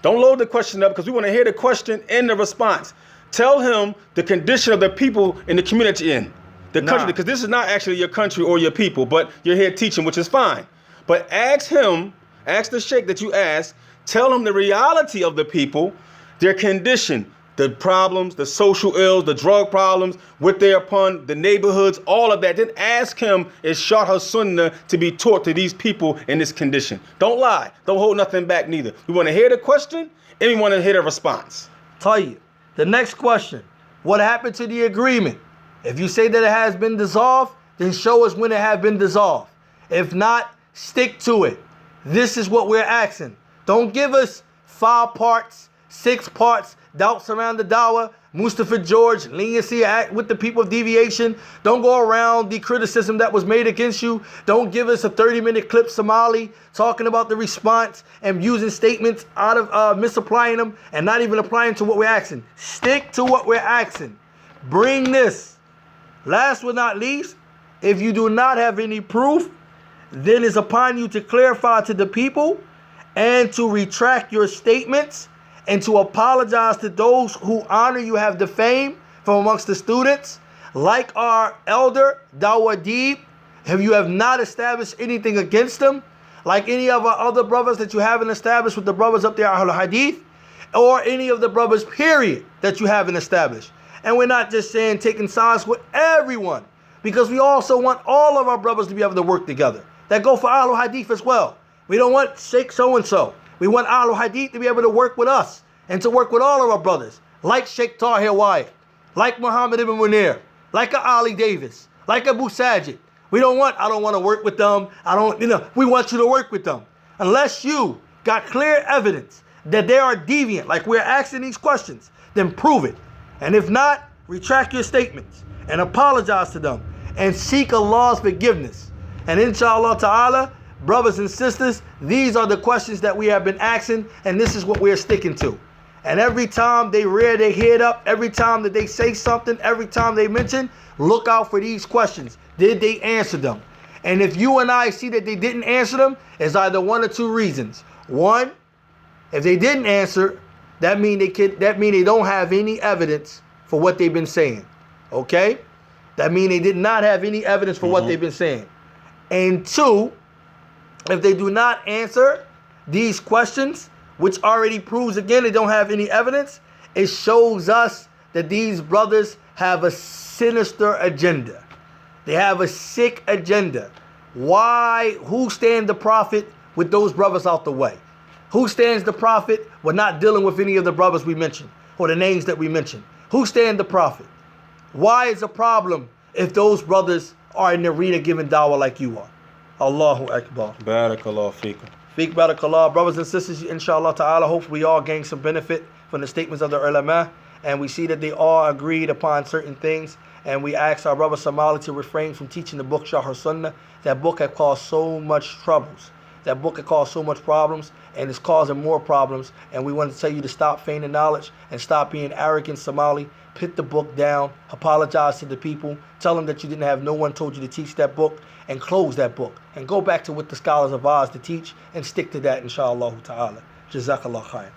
Don't load the question up, because we want to hear the question and the response. Tell him the condition of the people in the community in the country, because this is not actually your country or your people, but you're here teaching, which is fine. But ask the sheikh that you ask, tell him the reality of the people, their condition, the problems, the social ills, the drug problems, what they're upon, the neighborhoods, all of that. Then ask him, is Sharh Sunnah to be taught to these people in this condition? Don't lie. Don't hold nothing back neither. We want to hear the question and we want to hear the response. Tayyib. The next question, what happened to the agreement? If you say that it has been dissolved, then show us when it has been dissolved. If not, stick to it. This is what we're asking. Don't give us 5 parts, 6 parts, doubts around the dawah, Mustafa George, leniency with the people of deviation. Don't go around the criticism that was made against you. Don't give us a 30-minute clip Somali talking about the response and using statements out of misapplying them and not even applying to what we're asking. Stick to what we're asking. Bring this. Last but not least, if you do not have any proof, then it's upon you to clarify to the people and to retract your statements and to apologize to those who honor you have defamed from amongst the students, like our elder, Dawah Deeb, if you have not established anything against them, like any of our other brothers that you haven't established with the brothers up there, Ahlul Hadith, or any of the brothers, period, that you haven't established. And we're not just saying taking sides with everyone. because we also want all of our brothers to be able to work together. That go for Ahlul Hadith as well. We don't want Sheikh so-and-so. We want Ahlul Hadith to be able to work with us and to work with all of our brothers, like Sheikh Tahir Wyatt, like Muhammad ibn Munir, like a Ali Davis, like Abu Sajid. I don't want to work with them. We want you to work with them. Unless you got clear evidence that they are deviant, like we're asking these questions, then prove it. And if not, retract your statements and apologize to them and seek Allah's forgiveness. And inshallah ta'ala, brothers and sisters, these are the questions that we have been asking, and this is what we're sticking to. And every time they rear their head up, every time that they say something, every time they mention, look out for these questions. Did they answer them? And if you and I see that they didn't answer them, it's either one or two reasons. One, if they didn't answer, that mean they don't have any evidence for what they've been saying. Okay? That mean they did not have any evidence for what they've been saying. And two, if they do not answer these questions, which already proves again they don't have any evidence, it shows us that these brothers have a sinister agenda. They have a sick agenda. Why? Who stands the prophet with those brothers out the way? Who stands the prophet with not dealing with any of the brothers we mentioned or the names that we mentioned? Who stands the prophet? Why is a problem if those brothers are in the arena giving dawah like you are? Allahu Akbar. Barakallahu feekum. Fiqh barakallah. Brothers and sisters, inshallah ta'ala, hopefully we all gain some benefit from the statements of the ulama, and we see that they all agreed upon certain things, and we ask our brother Somali to refrain from teaching the book Sharh Sunnah. That book had caused so much troubles. That book had caused so much problems, and it's causing more problems, and we want to tell you to stop feigning knowledge and stop being arrogant, Somali. Put the book down, apologize to the people, tell them that you didn't have no one told you to teach that book, and close that book, and go back to what the scholars of ours to teach, and stick to that, inshallah ta'ala. Jazakallah khair.